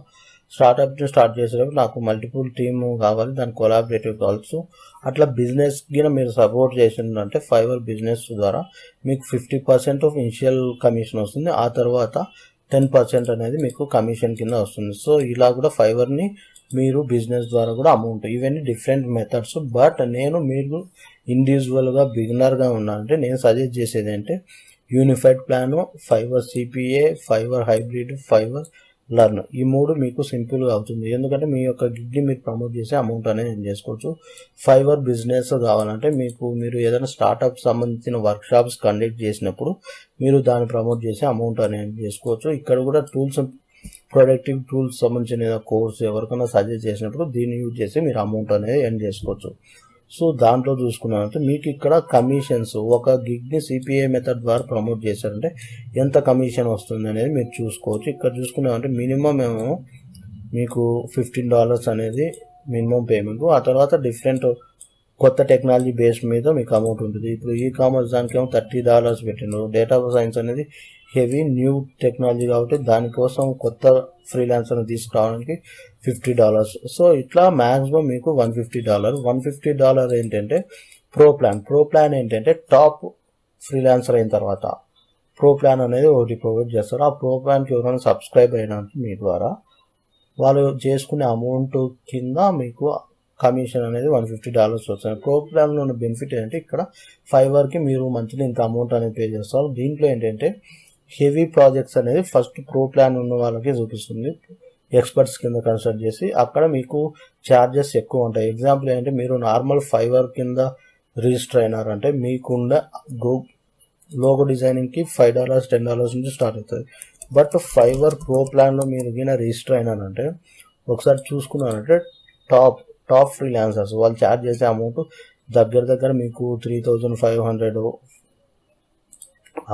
స్టార్టప్ని స్టార్ట్ చేసేటప్పుడు నాకు మల్టిపుల్ టీమ్ కావాలి, దాని కొలాబరేటివ్ కావచ్చు. అట్లా బిజినెస్కి మీరు సపోర్ట్ చేసిందంటే ఫైవర్ బిజినెస్ ద్వారా మీకు 50% ఆఫ్ ఇనిషియల్ కమిషన్ వస్తుంది. ఆ తర్వాత 10% అనేది మీకు కమిషన్ కింద వస్తుంది. సో ఇలా కూడా ఫైవర్ని మీరు బిజినెస్ ద్వారా కూడా అమౌంట్, ఇవన్నీ డిఫరెంట్ మెథడ్స్. బట్ నేను మీరు ఇండివిజువల్గా బిగినర్గా ఉన్నానంటే నేను సజెస్ట్ చేసేది అంటే unified plan, Fiverr CPA, Fiverr hybrid, Fiverr learn, ఈ మూడు మీకు సింపుల్గా అవుతుంది. ఎందుకంటే మీ యొక్క గిగ్ని మీరు ప్రమోట్ చేసే అమౌంట్ అనేది ఏం చేసుకోవచ్చు. ఫైవర్ బిజినెస్ కావాలంటే మీరు ఏదైనా స్టార్టప్ సంబంధించిన వర్క్షాప్స్ కండక్ట్ చేసినప్పుడు మీరు దాన్ని ప్రమోట్ చేసే అమౌంట్ అనేది చేసుకోవచ్చు. ఇక్కడ కూడా టూల్స్, ప్రొడక్టివ్ టూల్స్ సంబంధించిన కోర్స్ ఎవరికైనా సజెస్ట్ చేసినప్పుడు దీన్ని యూజ్ చేసి మీరు అమౌంట్ అనేది ఎర్న్ చేసుకోవచ్చు. సో దాంట్లో చూసుకున్నారంటే మీకు ఇక్కడ కమిషన్స్, ఒక గిగ్ని సిపిఐ మెథడ్ ద్వారా ప్రమోట్ చేశారంటే ఎంత కమిషన్ వస్తుంది అనేది మీరు చూసుకోవచ్చు. ఇక్కడ చూసుకున్నామంటే మినిమం ఏమో మీకు $15 అనేది మినిమం పేమెంట్. ఆ తర్వాత డిఫరెంట్ కొత్త టెక్నాలజీ బేస్ మీద మీకు అమౌంట్ ఉంటుంది. ఇప్పుడు ఈ కామర్స్ దానికేమో $30 పెట్టిండ్రు. డేటా సైన్స్ అనేది హెవీ న్యూ టెక్నాలజీ కాబట్టి దానికోసం కొత్త ఫ్రీలాన్సర్ని తీసుకురావడానికి $50. సో ఇట్లా మ్యాక్సిమం మీకు $150. $150 ఏంటంటే ప్రో ప్లాన్ ఏంటంటే టాప్ ఫ్రీలాన్సర్ అయిన తర్వాత ప్రో ప్లాన్ అనేది ఒకటి ప్రొవైడ్ చేస్తారు. ఆ ప్రో ప్లాన్కి ఎవరైనా సబ్స్క్రైబ్ అయినానికి మీ ద్వారా వాళ్ళు చేసుకునే అమౌంట్ కింద మీకు కమిషన్ అనేది $150 వస్తుంది. ప్రో ప్లాన్లో ఉన్న బెనిఫిట్ ఏంటంటే ఇక్కడ ఫైవర్కి మీరు మంత్లీ ఇంత అమౌంట్ అనేది పే చేస్తారు. దీంట్లో ఏంటంటే హెవీ ప్రాజెక్ట్స్ అనేది ఫస్ట్ ప్రో ప్లాన్ ఉన్న వాళ్ళకి చూపిస్తుంది, ఎక్స్పర్ట్స్ కింద కన్సల్ట్ చేసి. అక్కడ మీకు ఛార్జెస్ ఎక్కువ ఉంటాయి. ఎగ్జాంపుల్ ఏంటంటే మీరు నార్మల్ ఫైవర్ కింద రిజిస్టర్ అయినారంటే మీకున్న లోగో డిజైనింగ్కి $5 $10 నుంచి స్టార్ట్ అవుతుంది. బట్ ఫైవర్ ప్రో ప్లాన్లో మీరు గిన రిజిస్టర్ అయినారంటే ఒకసారి చూసుకున్నారంటే టాప్ ఫ్రీలాన్సర్స్ వాళ్ళు ఛార్జ్ చేసే అమౌంట్ దగ్గర మీకు 3,500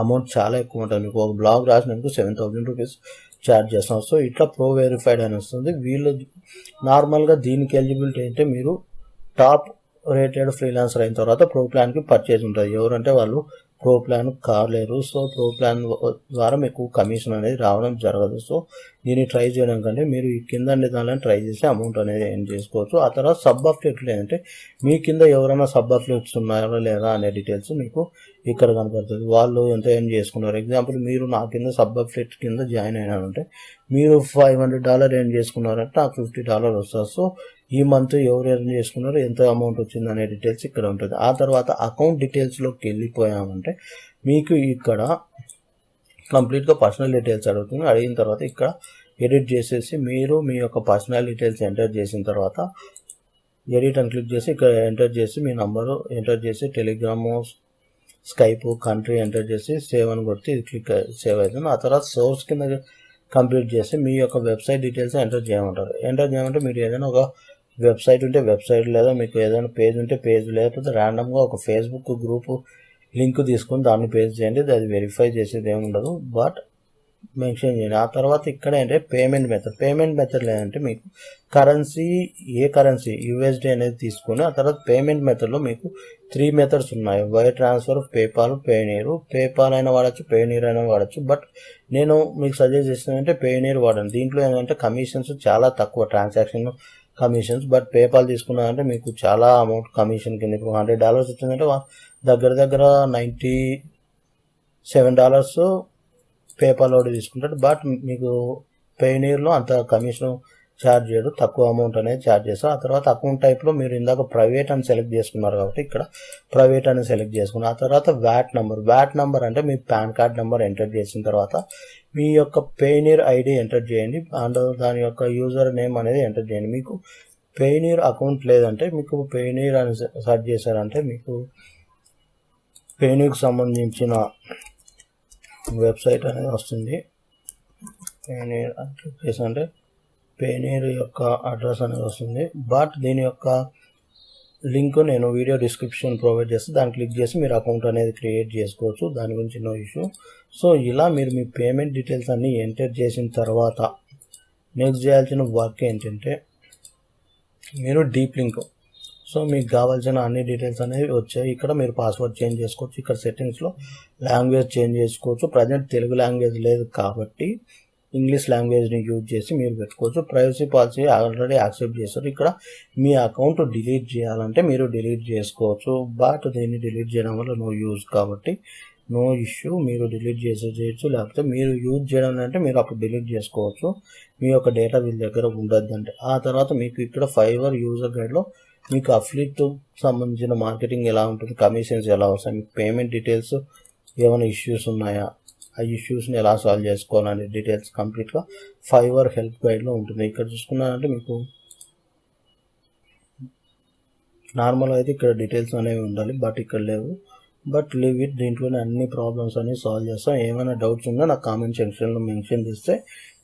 అమౌంట్ చాలా ఎక్కువ ఉంటుంది. మీకు ఒక బ్లాగ్ రాసినందుకు $7,000 ఛార్జ్ చేస్తాం. సో ఇట్లా ప్రో వెరిఫైడ్ అని వస్తుంది. వీళ్ళు నార్మల్గా దీనికి ఎలిజిబిలిటీ అంటే మీరు టాప్ రేటెడ్ ఫ్రీలాన్సర్ అయిన తర్వాత ప్రో ప్లాన్కి పర్చేజ్ ఉంటుంది. ఎవరంటే వాళ్ళు ప్రో ప్లాన్ కాలేరు. సో ప్రో ప్లాన్ ద్వారా మీకు కమిషన్ అనేది రావడం జరగదు. సో దీన్ని ట్రై చేయడం కంటే మీరు ఈ కింద దానిలో ట్రై చేసి అమౌంట్ అనేది ఎర్న్ చేసుకోవచ్చు. ఆ తర్వాత సబ్ అఫ్లియేట్లు ఏంటంటే మీ కింద ఎవరైనా సబ్ అఫ్లియేట్స్ ఉన్నారా లేదా అనే డీటెయిల్స్ మీకు ఇక్కడ కనపడుతుంది. వాళ్ళు ఎంత ఎర్న్ చేసుకున్నారు. ఎగ్జాంపుల్ మీరు నా కింద సబ్ అఫ్లియేట్ కింద జాయిన్ అయినారంటే మీరు $500 ఎర్న్ చేసుకున్నారంటే నాకు $50 వస్తుంది. సో ఈ మంత్ ఎవరు ఎర్న్ చేసుకున్నారు, ఎంత అమౌంట్ వచ్చింది అనే డీటెయిల్స్ ఇక్కడ ఉంటుంది. ఆ తర్వాత అకౌంట్ డీటెయిల్స్లోకి వెళ్ళిపోయామంటే మీకు ఇక్కడ కంప్లీట్గా పర్సనల్ డీటెయిల్స్ అడుగుతుంది. అడిగిన తర్వాత ఇక్కడ ఎడిట్ చేసేసి మీరు మీ యొక్క పర్సనల్ డీటెయిల్స్ ఎంటర్ చేసిన తర్వాత ఎడిట్ అని క్లిక్ చేసి ఇక్కడ ఎంటర్ చేసి మీ నంబరు ఎంటర్ చేసి టెలిగ్రాము, స్కైప్, కంట్రీ ఎంటర్ చేసి సేవ్ అని కొడితే ఇది క్లిక్ సేవ్ అవుతుంది. ఆ తర్వాత సోర్స్ కింద కంప్లీట్ చేసి మీ యొక్క వెబ్సైట్ డీటెయిల్స్ ఎంటర్ చేయమంటారు. ఎంటర్ చేయమంటే మీరు ఏదైనా ఒక వెబ్సైట్ ఉంటే వెబ్సైట్, లేదా మీకు ఏదైనా పేజ్ ఉంటే పేజ్, లేకపోతే ర్యాండమ్గా ఒక ఫేస్బుక్ గ్రూప్ లింక్ తీసుకొని దాన్ని పేజ్ చేయండి. అది వెరిఫై చేసేది ఏమి ఉండదు, బట్ మెన్షన్ చేయండి. ఆ తర్వాత ఇక్కడ ఏంటంటే పేమెంట్ మెథడ్ లేదంటే మీకు ఏ కరెన్సీ USD అనేది తీసుకొని ఆ తర్వాత పేమెంట్ మెథడ్లో మీకు 3 మెథడ్స్ ఉన్నాయి. వైర్ ట్రాన్స్ఫర్, పేపాల్, పేపాల్ అయినా వాడచ్చు, పేనీర్ అయినా వాడచ్చు. బట్ నేను మీకు సజెస్ట్ చేస్తానంటే పేనీర్ వాడండి. దీంట్లో ఏంటంటే కమిషన్స్ చాలా తక్కువ, ట్రాన్సాక్షన్ కమిషన్స్. బట్ పేపాల్ తీసుకున్నారంటే మీకు చాలా అమౌంట్ కమిషన్ కింద. ఇప్పుడు $100 వచ్చిందంటే దగ్గర $97 పేపాల్ ఒకటి తీసుకుంటాడు. బట్ మీకు పేనీర్లో అంత కమిషన్ ఛార్జ్ చేయడు, తక్కువ అమౌంట్ అనేది ఛార్జ్ చేస్తారు. ఆ తర్వాత అకౌంట్ టైప్లో మీరు ఇందాక ప్రైవేట్ అని సెలెక్ట్ చేసుకున్నారు కాబట్టి ఇక్కడ ప్రైవేట్ అని సెలెక్ట్ చేసుకున్నారు. ఆ తర్వాత వ్యాట్ నెంబర్ అంటే మీ పాన్ కార్డ్ నెంబర్ ఎంటర్ చేసిన తర్వాత మీ యొక్క పేనీర్ ఐడి ఎంటర్ చేయండి. అండ్ దాని యొక్క యూజర్ నేమ్ అనేది ఎంటర్ చేయండి. మీకు పేనీర్ అకౌంట్ లేదంటే మీకు పేనీర్ అని సెర్చ్ చేశారంటే మీకు పేనీర్కి సంబంధించిన వెబ్సైట్ అనేది వస్తుంది. పేనీర్ అని క్లిక్ చేసారంటే పేనీర్ యొక్క అడ్రస్ అనేది వస్తుంది. బట్ దీని యొక్క లింక్ నేను వీడియో డిస్క్రిప్షన్ ప్రొవైడ్ చేస్తే దాన్ని క్లిక్ చేసి మీరు అకౌంట్ అనేది క్రియేట్ చేసుకోవచ్చు. దాని గురించి నో ఇష్యూ. సో ఇలా మీరు మీ పేమెంట్ డీటెయిల్స్ అన్నీ ఎంటర్ చేసిన తర్వాత నెక్స్ట్ చేయాల్సిన వర్క్ ఏంటంటే మీరు డీప్ లింక్. సో మీకు కావాల్సిన అన్ని డీటెయిల్స్ అనేవి వచ్చాయి. ఇక్కడ మీరు పాస్వర్డ్ చేంజ్ చేసుకోవచ్చు. ఇక్కడ సెట్టింగ్స్లో లాంగ్వేజ్ చేంజ్ చేసుకోవచ్చు. ప్రజెంట్ తెలుగు లాంగ్వేజ్ లేదు కాబట్టి ఇంగ్లీష్ లాంగ్వేజ్ని యూజ్ చేసి మీరు పెట్టుకోవచ్చు. ప్రైవసీ పాలసీ ఆల్రెడీ యాక్సెప్ట్ చేస్తారు. ఇక్కడ మీ అకౌంట్ డిలీట్ చేయాలంటే మీరు డిలీట్ చేసుకోవచ్చు. బట్ దీన్ని డిలీట్ చేయడం వల్ల నో యూజ్ కాబట్టి నో ఇష్యూ. మీరు డిలీట్ చేయొచ్చు, లేకపోతే మీరు యూజ్ చేయడం అంటే మీరు అప్పుడు డిలీట్ చేసుకోవచ్చు. మీ యొక్క డేటా వీళ్ళ దగ్గర ఉండొద్దంటే. ఆ తర్వాత మీకు ఇక్కడ ఫైవర్ యూజర్ గైడ్లో మీకు అఫ్లిట్ సంబంధించిన మార్కెటింగ్ ఎలా ఉంటుంది, కమిషన్స్ ఎలా వస్తాయి, మీకు పేమెంట్ డీటెయిల్స్ ఏమైనా ఇష్యూస్ ఉన్నాయా, ఆ ఇష్యూస్ని ఎలా సాల్వ్ చేసుకోవాలనే డీటెయిల్స్ కంప్లీట్గా ఫైవర్ హెల్ప్ గైడ్లో ఉంటుంది. ఇక్కడ చూసుకున్నారంటే మీకు నార్మల్గా అయితే ఇక్కడ డీటెయిల్స్ అనేవి ఉండాలి, బట్ ఇక్కడ లేవు. But leave it. దీంట్లోనే అన్ని ప్రాబ్లమ్స్ అనేవి సాల్వ్ చేస్తాం. ఏమైనా డౌట్స్ ఉన్నా నాకు కామెంట్ సెక్షన్లో మెన్షన్ చేస్తే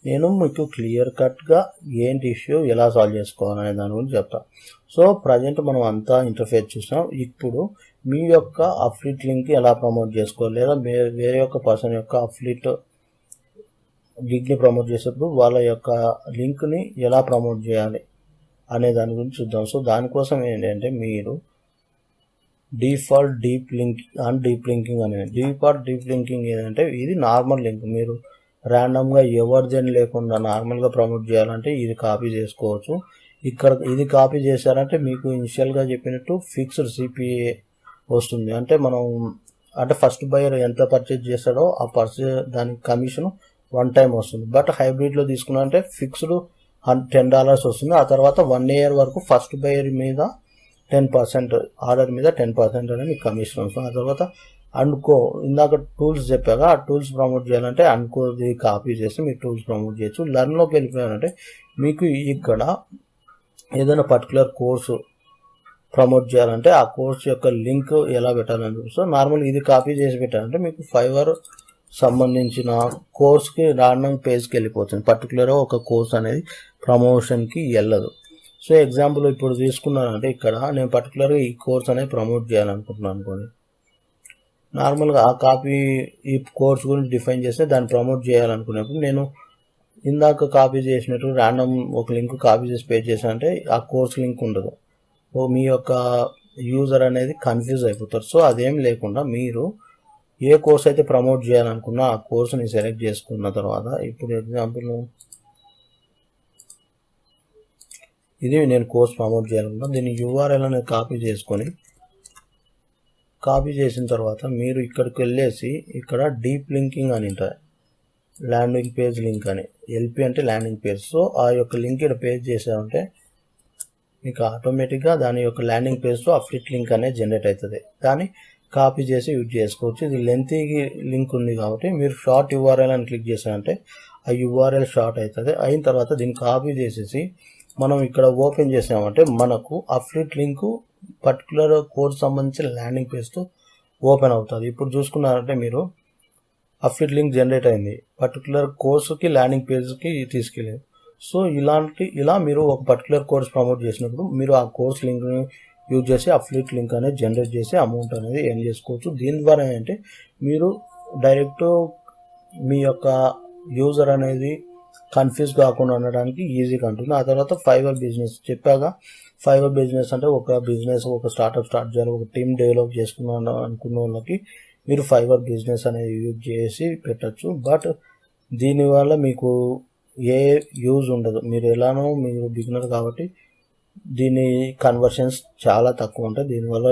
నేను మీకు క్లియర్ కట్గా ఏంటి ఇష్యూ ఎలా సాల్వ్ చేసుకోవాలనే దాని గురించి చెప్తాను. సో ప్రజెంట్ మనం అంతా ఇంటర్ఫేస్ చూసాం. ఇప్పుడు మీ యొక్క అఫ్లిట్ లింక్ ఎలా ప్రమోట్ చేసుకోవాలి, లేదా వేరే యొక్క పర్సన్ యొక్క అఫ్లిట్ గిగ్ని ప్రమోట్ చేసేటప్పుడు వాళ్ళ యొక్క లింక్ని ఎలా ప్రమోట్ చేయాలి అనే దాని గురించి చూద్దాం. సో దానికోసం ఏంటంటే మీరు డిఫాల్ట్ డీప్ లింకింగ్ అనేది. డిఫాల్ట్ డీప్ లింకింగ్ ఏంటంటే ఇది నార్మల్ లింక్. మీరు ర్యాండమ్గా ఎవరిదేని లేకుండా నార్మల్గా ప్రమోట్ చేయాలంటే ఇది కాపీ చేసుకోవచ్చు. ఇక్కడ ఇది కాపీ చేశారంటే మీకు ఇనిషియల్గా చెప్పినట్టు ఫిక్స్డ్ CPA వస్తుంది. అంటే ఫస్ట్ బయర్ ఎంత పర్చేజ్ చేస్తాడో ఆ దానికి కమిషన్ 1 time వస్తుంది. బట్ హైబ్రిడ్లో తీసుకున్నారంటే ఫిక్స్డ్ $10 వస్తుంది. ఆ తర్వాత 1 year వరకు ఫస్ట్ బయర్ మీద 10%, ఆర్డర్ మీద 10% అనేది మీకు కమిషన్ వస్తుంది. ఆ తర్వాత అనుకో ఇందాక టూల్స్ చెప్పాక ఆ టూల్స్ ప్రమోట్ చేయాలంటే అనుకోది కాపీ చేసి మీరు టూల్స్ ప్రమోట్ చేయొచ్చు. లర్న్లోకి వెళ్ళిపోయారంటే మీకు ఇక్కడ ఏదైనా పర్టికులర్ కోర్సు ప్రమోట్ చేయాలంటే ఆ కోర్స్ యొక్క లింక్ ఎలా పెట్టాలని చూస్తే నార్మల్ ఇది కాపీ చేసి పెట్టాలంటే మీకు ఫైవర్ సంబంధించిన కోర్స్కి రాండమ్ పేజ్కి వెళ్ళిపోతుంది. పర్టికులర్గా ఒక కోర్స్ అనేది ప్రమోషన్కి వెళ్ళదు. సో ఎగ్జాంపుల్ ఇప్పుడు తీసుకున్నానంటే ఇక్కడ నేను పర్టికులర్గా ఈ కోర్స్ అనేది ప్రమోట్ చేయాలనుకుంటున్నాను అనుకోండి. నార్మల్గా ఆ కాపీ ఈ కోర్స్ గురించి డిఫైన్ చేస్తే దాన్ని ప్రమోట్ చేయాలనుకున్నప్పుడు నేను ఇందాక కాపీ చేసినట్టు ర్యాండమ్ ఒక లింక్ కాపీ చేసి పేజ్ చేశానంటే ఆ కోర్స్ లింక్ ఉండదు. మీ యొక్క యూజర్ అనేది కన్ఫ్యూజ్ అయిపోతారు. సో అదేం లేకుండా మీరు ఏ కోర్స్ అయితే ప్రమోట్ చేయాలనుకున్నా ఆ కోర్సుని సెలెక్ట్ చేసుకున్న తర్వాత ఇప్పుడు ఎగ్జాంపుల్ ఇది నేను కోర్స్ ప్రమోట్ చేయాలనుకున్నా. దీన్ని URL అనేది కాపీ చేసిన తర్వాత మీరు ఇక్కడికి వెళ్ళేసి ఇక్కడ డీప్ లింకింగ్ అని ఉంటుంది, ల్యాండింగ్ పేజ్ లింక్ అని, LP అంటే ల్యాండింగ్ పేజ్. సో ఆ యొక్క లింక్ ఇక్కడ పేజ్ చేసామంటే మీకు ఆటోమేటిక్గా దాని యొక్క ల్యాండింగ్ పేజ్తో అఫ్లిట్ లింక్ అనేది జనరేట్ అవుతుంది. దాన్ని కాపీ చేసి యూజ్ చేసుకోవచ్చు. ఇది లెంతీ లింక్ ఉంది కాబట్టి మీరు షార్ట్ URL అని క్లిక్ చేసారంటే ఆ URL షార్ట్ అవుతుంది. అయిన తర్వాత దీన్ని కాపీ చేసేసి మనం ఇక్కడ ఓపెన్ చేసామంటే మనకు అఫ్లిట్ లింక్ పర్టికులర్ కోర్స్ సంబంధించిన ల్యాండింగ్ పేజ్తో ఓపెన్ అవుతుంది. ఇప్పుడు చూసుకున్నారంటే మీరు అఫ్లిట్ లింక్ జనరేట్ అయింది, పర్టికులర్ కోర్సుకి ల్యాండింగ్ పేజ్కి తీసుకెళ్ళేది. సో ఇలా మీరు ఒక పర్టికులర్ కోర్స్ ప్రమోట్ చేసినప్పుడు మీరు ఆ కోర్స్ లింక్ని యూజ్ చేసి అఫ్లిట్ లింక్ అనేది జనరేట్ చేసి అమౌంట్ అనేది ఎర్న్ చేసుకోవచ్చు. దీని ద్వారా ఏంటంటే మీరు డైరెక్ట్ మీ యొక్క యూజర్ అనేది కన్ఫ్యూజ్ కాకుండా ఉండడానికి ఈజీగా ఉంటుంది. ఆ తర్వాత ఫైవర్ బిజినెస్ చెప్పాక, ఫైవర్ బిజినెస్ అంటే ఒక స్టార్ట్అప్ స్టార్ట్ చేయాలి, ఒక టీమ్ డెవలప్ చేసుకున్నాను అనుకున్న వాళ్ళకి మీరు ఫైవర్ బిజినెస్ అనేది యూజ్ చేసి పెట్టచ్చు. బట్ దీనివల్ల మీకు ఏ యూజ్ ఉండదు. మీరు బిగినర్ కాబట్టి దీని కన్వర్షన్స్ చాలా తక్కువ ఉంటాయి, దీనివల్ల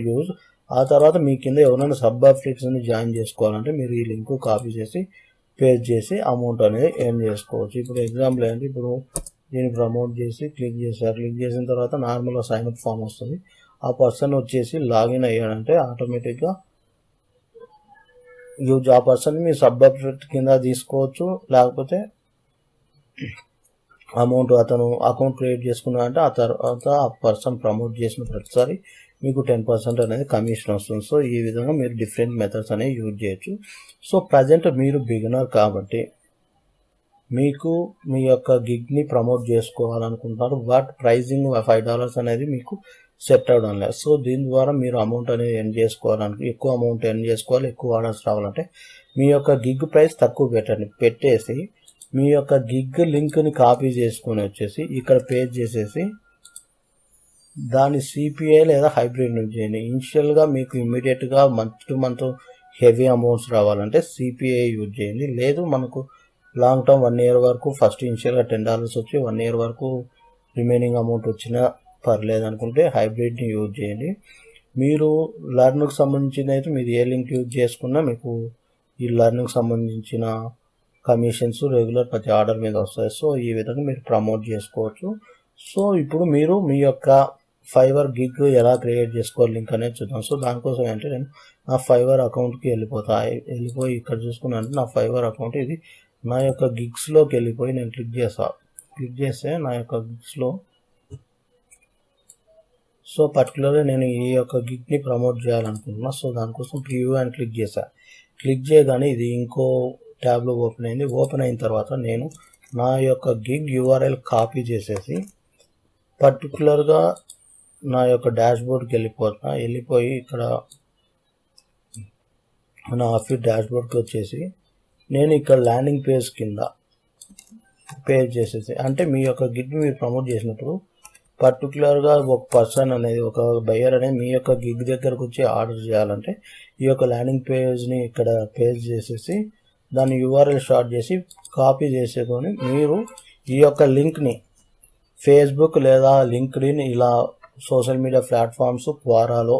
యూజ్. ఆ తర్వాత మీ కింద ఎవరైనా సబ్ అఫ్లిట్స్ని జాయిన్ చేసుకోవాలంటే మీరు ఈ లింక్ కాపీ చేసి పేస్ట్ చేసి అమౌంట్ అనేది ఎర్న్ చేసుకోవచ్చు. ఇప్పుడు ఎగ్జాంపుల్ ఏంటి, ఇప్పుడు దీన్ని ప్రమోట్ చేసి క్లిక్ చేసిన తర్వాత నార్మల్గా సైన్అప్ ఫామ్ వస్తుంది. ఆ పర్సన్ వచ్చేసి లాగిన్ అయ్యాడంటే ఆటోమేటిక్గా ఆ పర్సన్ మీ సబ్ అఫ్లిట్ కింద తీసుకోవచ్చు. లేకపోతే అమౌంట్ అతను అకౌంట్ క్రియేట్ చేసుకున్నాడంటే ఆ తర్వాత ఆ పర్సన్ ప్రమోట్ చేసిన ప్రతిసారి మీకు 10% అనేది కమిషన్ వస్తుంది. సో ఈ విధంగా మీరు డిఫరెంట్ మెథడ్స్ అనేవి యూజ్ చేయొచ్చు. సో ప్రజెంట్ మీరు బిగినర్ కాబట్టి మీకు మీ యొక్క గిగ్ని ప్రమోట్ చేసుకోవాలనుకుంటున్నారు, బట్ ప్రైజింగ్ $5 అనేది మీకు సెట్ అవ్వడం లేదు. సో దీని ద్వారా మీరు అమౌంట్ అనేది ఎర్న్ చేసుకోవాలంటే ఎక్కువ అమౌంట్ ఎర్న్ చేసుకోవాలి, ఎక్కువ ఆర్డర్స్ రావాలంటే మీ యొక్క గిగ్ ప్రైస్ తక్కువ పెట్టేసి మీ యొక్క గిగ్ లింక్ని కాపీ చేసుకొని వచ్చేసి ఇక్కడ పేజ్ చేసేసి దాని CPI లేదా హైబ్రిడ్ యూజ్ చేయండి. ఇనిషియల్గా మీకు ఇమ్మీడియట్గా month to month heavy amounts రావాలంటే CPI యూజ్ చేయండి. లేదు మనకు లాంగ్ టర్మ్ 1 year వరకు ఫస్ట్ ఇనిషియల్గా $10 వచ్చి 1 year వరకు రిమైనింగ్ అమౌంట్ వచ్చినా పర్లేదు అనుకుంటే హైబ్రిడ్ని యూజ్ చేయండి. మీరు లర్న్కి సంబంధించిన అయితే మీరు ఏ లింక్ యూజ్ చేసుకున్నా మీకు ఈ లర్న్కి సంబంధించిన కమిషన్స్ రెగ్యులర్ ప్రతి ఆర్డర్ మీద వస్తాయి. సో ఈ విధంగా మీరు ప్రమోట్ చేసుకోవచ్చు. సో ఇప్పుడు మీరు మీ యొక్క ఫైవర్ గిగ్ ఎలా క్రియేట్ చేసుకోవాలి లింక్ అనేది చూద్దాం. సో దానికోసం ఏంటంటే నేను నా ఫైవర్ అకౌంట్కి వెళ్ళిపోయి ఇక్కడ చూసుకున్నాను. నా ఫైవర్ అకౌంట్ ఇది నా యొక్క గిగ్స్లోకి వెళ్ళిపోయి నేను క్లిక్ చేస్తే నా యొక్క గిగ్స్లో సో పర్టికులర్గా నేను ఈ యొక్క గిగ్ని ప్రమోట్ చేయాలనుకుంటున్నా. సో దానికోసం ప్రివ్యూ అని క్లిక్ చేయగానే ఇది ఇంకో ట్యాబ్లో ఓపెన్ అయింది. ఓపెన్ అయిన తర్వాత నేను నా యొక్క గిగ్ URL కాపీ చేసేసి పర్టికులర్గా నా యొక్క డాష్బోర్డ్కి వెళ్ళిపోయి ఇక్కడ నా ఆఫీస్ డాష్బోర్డ్కి వచ్చేసి నేను ఇక్కడ ల్యాండింగ్ పేజ్ కింద పేజ్ చేసేసి అంటే మీ యొక్క గిగ్ మీరు ప్రమోట్ చేసినప్పుడు పర్టికులర్గా ఒక పర్సన్ అనేది ఒక బయ్యర్ అనేది మీ యొక్క గిగ్ దగ్గరకు వచ్చి ఆర్డర్ చేయాలంటే ఈ యొక్క ల్యాండింగ్ పేజ్ని ఇక్కడ పేజ్ చేసేసి దాన్ని URL స్టార్ట్ చేసి కాపీ చేసుకొని మీరు ఈ యొక్క లింక్ని ఫేస్బుక్ లేదా లింక్డ్ఇన్ ఇలా సోషల్ మీడియా ప్లాట్ఫామ్స్ క్వారాలో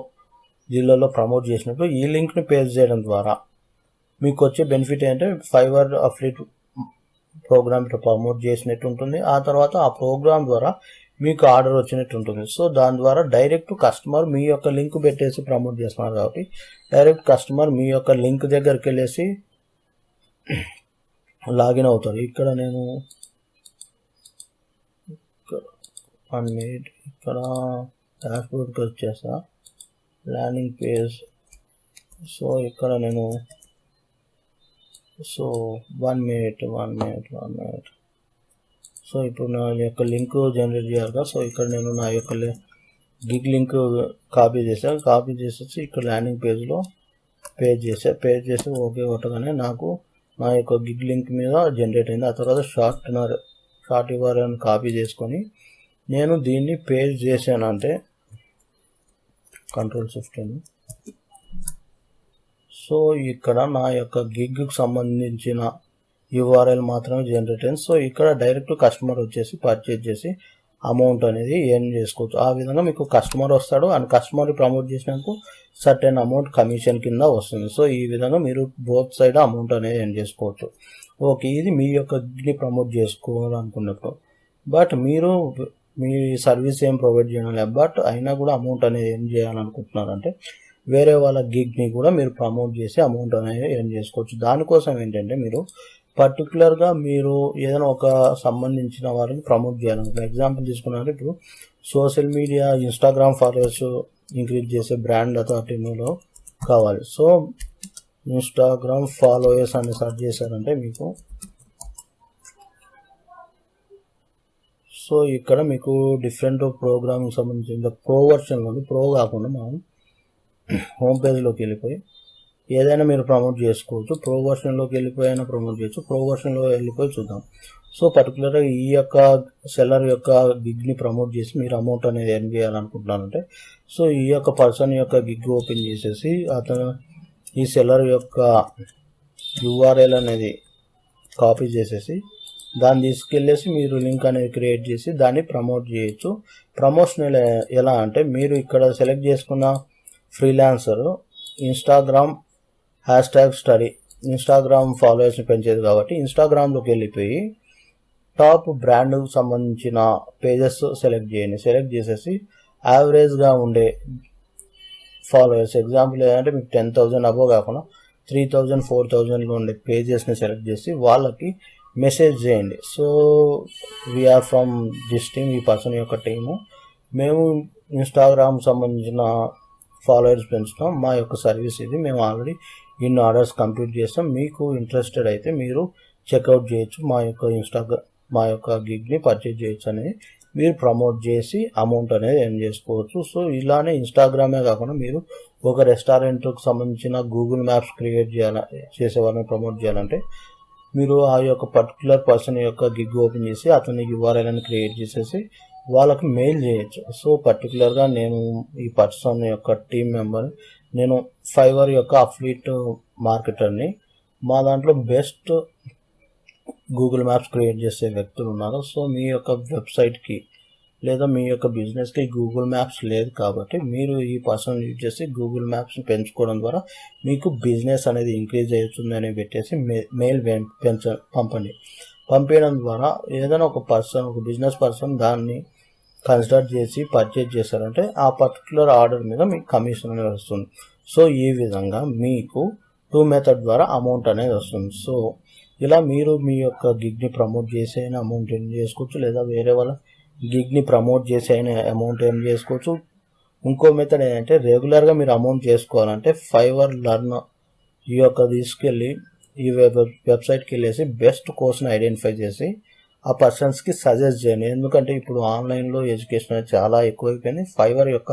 జిల్లాలో ప్రమోట్ చేసినప్పుడు ఈ లింక్ని పేజ్ చేయడం ద్వారా మీకు వచ్చే బెనిఫిట్ ఏంటంటే ఫైవర్ అఫ్లిట్ ప్రోగ్రామ్ ప్రమోట్ చేసినట్టు ఉంటుంది. ఆ తర్వాత ఆ ప్రోగ్రామ్ ద్వారా మీకు ఆర్డర్ వచ్చినట్టు ఉంటుంది. సో దాని ద్వారా డైరెక్ట్ కస్టమర్ మీ యొక్క లింక్ పెట్టేసి ప్రమోట్ చేస్తున్నారు కాబట్టి డైరెక్ట్ కస్టమర్ మీ యొక్క లింక్ దగ్గరికి వెళ్ళేసి లాగిన్ అవుతారు. ఇక్కడ నేను 1 minute ఇక్కడ డాష్బోర్డ్కి వచ్చేసా, ల్యాండింగ్ పేజ్. సో ఇక్కడ నేను 1 minute. సో ఇప్పుడు నా యొక్క లింక్ జనరేట్ చేయాలి. సో ఇక్కడ నేను నా యొక్క గిగ్ లింక్ కాపీ చేసేసి ఇక్కడ ల్యాండింగ్ పేజ్లో పేజ్ చేసి ఓకే కొట్టగానే నాకు నా యొక్క గిగ్ లింక్ మీద జనరేట్ అయింది. ఆ తర్వాత షార్ట్ URL కాపీ చేసుకొని నేను దీన్ని పేజ్ చేశాను అంటే Ctrl+15. సో ఇక్కడ నా యొక్క గిగ్కి సంబంధించిన URL మాత్రమే జనరేట్ అయింది. సో ఇక్కడ డైరెక్ట్ కస్టమర్ వచ్చేసి పర్చేజ్ చేసి అమౌంట్ అనేది ఎర్న్ చేసుకోవచ్చు. ఆ విధంగా మీకు కస్టమర్ వస్తాడు అండ్ కస్టమర్ని ప్రమోట్ చేసినందుకు సర్టెన్ అమౌంట్ కమిషన్ కింద వస్తుంది. సో ఈ విధంగా మీరు బోత్ సైడ్ అమౌంట్ అనేది ఎర్న్ చేసుకోవచ్చు. ఓకే, ఇది మీ యొక్క గిగ్ని ప్రమోట్ చేసుకోవాలనుకున్నప్పుడు. బట్ మీరు మీ సర్వీస్ ఏం ప్రొవైడ్ చేయడం లేదు, బట్ అయినా కూడా అమౌంట్ అనేది ఎర్న్ చేయాలనుకుంటున్నారంటే వేరే వాళ్ళ గిగ్ని కూడా మీరు ప్రమోట్ చేసి అమౌంట్ అనేది ఎర్న్ చేసుకోవచ్చు. దానికోసం ఏంటంటే మీరు పర్టికులర్గా మీరు ఏదైనా ఒక సంబంధించిన వారిని ప్రమోట్ చేయాలనుకుంటున్నారు. ఎగ్జాంపుల్ తీసుకున్నారంటే ఇప్పుడు social media Instagram followers increase చేసే బ్రాండ్ అథారిటీలో కావాలి. సో ఇన్స్టాగ్రామ్ ఫాలోవర్స్ అని సెర్చ్ చేశారంటే మీకు సో ఇక్కడ మీకు డిఫరెంట్ ప్రోగ్రామింగ్ సంబంధించిన ప్రో వర్షన్లో ప్రో కాకుండా మనం హోమ్ పేజ్లోకి వెళ్ళిపోయి ఏదైనా మీరు ప్రమోట్ చేసుకోవచ్చు. ప్రో వర్షన్లోకి వెళ్ళిపోయినా ప్రమోట్ చేయొచ్చు. ప్రో వర్షన్లో వెళ్ళిపోయి చూద్దాం. సో పర్టికులర్గా ఈ యొక్క సెల్లర్ యొక్క గిగ్ని ప్రమోట్ చేసి మీరు అమౌంట్ అనేది ఎర్న్ చేయాలనుకుంటున్నారంటే సో ఈ యొక్క పర్సన్ యొక్క గిగ్ ఓపెన్ చేసేసి అతను ఈ సెల్లర్ యొక్క URL అనేది కాపీ చేసేసి దాన్ని తీసుకెళ్ళేసి మీరు లింక్ అనేది క్రియేట్ చేసి దాన్ని ప్రమోట్ చేయొచ్చు. ప్రమోషన్ ఎలా అంటే మీరు ఇక్కడ సెలెక్ట్ చేసుకున్న ఫ్రీలాన్సర్ ఇన్స్టాగ్రామ్ #స్టడీ ఇన్స్టాగ్రామ్ ఫాలోవర్స్ని పెంచేది కాబట్టి ఇన్స్టాగ్రామ్లోకి వెళ్ళిపోయి టాప్ బ్రాండ్కు సంబంధించిన పేజెస్ సెలెక్ట్ చేయండి. సెలెక్ట్ చేసేసి యావరేజ్గా ఉండే ఫాలోవర్స్, ఎగ్జాంపుల్ ఏంటంటే మీకు 10,000 అబోవ్ కాకుండా 3,000 4,000లో ఉండే పేజెస్ని సెలెక్ట్ చేసి వాళ్ళకి మెసేజ్ చేయండి. So we are from this team, ఈ పర్సన్ యొక్క టీము, మేము ఇన్స్టాగ్రామ్ సంబంధించిన ఫాలోవర్స్ పెంచుతాం, మా యొక్క సర్వీస్ ఇది, మేము ఆల్రెడీ ఇన్ని ఆర్డర్స్ కంప్లీట్ చేస్తాం, మీకు ఇంట్రెస్టెడ్ అయితే మీరు చెక్అవుట్ చేయొచ్చు, మా యొక్క గిగ్ని పర్చేజ్ చేయొచ్చు అనేది మీరు ప్రమోట్ చేసి అమౌంట్ అనేది ఎర్న్ చేసుకోవచ్చు. సో ఇలానే ఇన్స్టాగ్రామే కాకుండా మీరు ఒక రెస్టారెంట్కి సంబంధించిన గూగుల్ మ్యాప్స్ క్రియేట్ చేసే వాళ్ళని ప్రమోట్ చేయాలంటే మీరు ఆ యొక్క పర్టికులర్ పర్సన్ యొక్క గిగ్ ఓపెన్ చేసి అతని URL అని క్రియేట్ చేసేసి వాళ్ళకి మెయిల్ చేయొచ్చు. సో పర్టికులర్గా నేను ఈ పర్సన్ యొక్క టీమ్ మెంబర్, నేను ఫైవర్ యొక్క అఫిలియేట్ మార్కెటర్ని, మా దాంట్లో బెస్ట్ గూగుల్ మ్యాప్స్ క్రియేట్ చేసే వ్యక్తులు ఉన్నారు. సో మీ యొక్క వెబ్సైట్కి లేదా మీ యొక్క బిజినెస్కి గూగుల్ మ్యాప్స్ లేదు కాబట్టి మీరు ఈ పర్సన్ యూజ్ చేసి గూగుల్ మ్యాప్స్ని పెంచుకోవడం ద్వారా మీకు బిజినెస్ అనేది ఇంక్రీజ్ అవుతుందని పెట్టేసి మెయిల్ పంపించడం ద్వారా ఏదైనా ఒక బిజినెస్ పర్సన్ దాన్ని కన్సిడర్ చేసి పర్చేజ్ చేశారంటే ఆ పర్టికులర్ ఆర్డర్ మీద మీకు కమిషన్ అనేది వస్తుంది. సో ఈ విధంగా మీకు 2 మెథడ్ ద్వారా అమౌంట్ అనేది వస్తుంది. సో ఇలా మీరు మీ యొక్క గిగ్ని ప్రమోట్ చేసి అయినా అమౌంట్ ఎర్న్ చేసుకోవచ్చు, లేదా వేరే వాళ్ళ గిగ్ని ప్రమోట్ చేసి అయినా అమౌంట్ ఎర్న్ చేసుకోవచ్చు. ఇంకో మెథడ్ ఏంటంటే రెగ్యులర్గా మీరు అమౌంట్ చేసుకోవాలంటే ఫైవర్ లర్న్ ఈ యొక్క తీసుకెళ్ళి ఈ వెబ్సైట్కి వెళ్ళేసి బెస్ట్ కోర్స్ని ఐడెంటిఫై చేసి ఆ పర్సన్స్కి సజెస్ట్ చేయండి. ఎందుకంటే ఇప్పుడు ఆన్లైన్లో ఎడ్యుకేషన్ అనేది చాలా ఎక్కువైపోయింది, ఫైవర్ యొక్క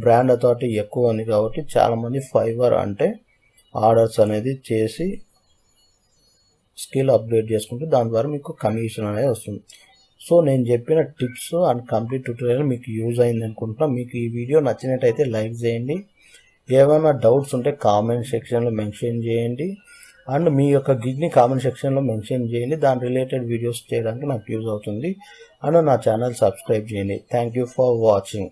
బ్రాండ్ అథారిటీ ఎక్కువ ఉంది కాబట్టి చాలామంది ఫైవర్ అంటే ఆర్డర్స్ అనేది చేసి స్కిల్ అప్గ్రేడ్ చేసుకుంటే దాని ద్వారా మీకు కమిషన్ అనేది వస్తుంది. సో నేను చెప్పిన టిప్స్ అండ్ కంప్లీట్ ట్యూటోరియల్ మీకు యూజ్ అయింది అనుకుంటున్నా. మీకు ఈ వీడియో నచ్చినట్టయితే లైక్ చేయండి, ఏమైనా డౌట్స్ ఉంటే కామెంట్ సెక్షన్లో మెన్షన్ చేయండి, అండ్ మీ యొక్క గిగ్ని కామెంట్ సెక్షన్లో మెన్షన్ చేయండి. దాని రిలేటెడ్ వీడియోస్ చేయడానికి నాకు యూజ్ అవుతుంది. అండ్ నా ఛానల్ సబ్స్క్రైబ్ చేయండి. Thank you for watching.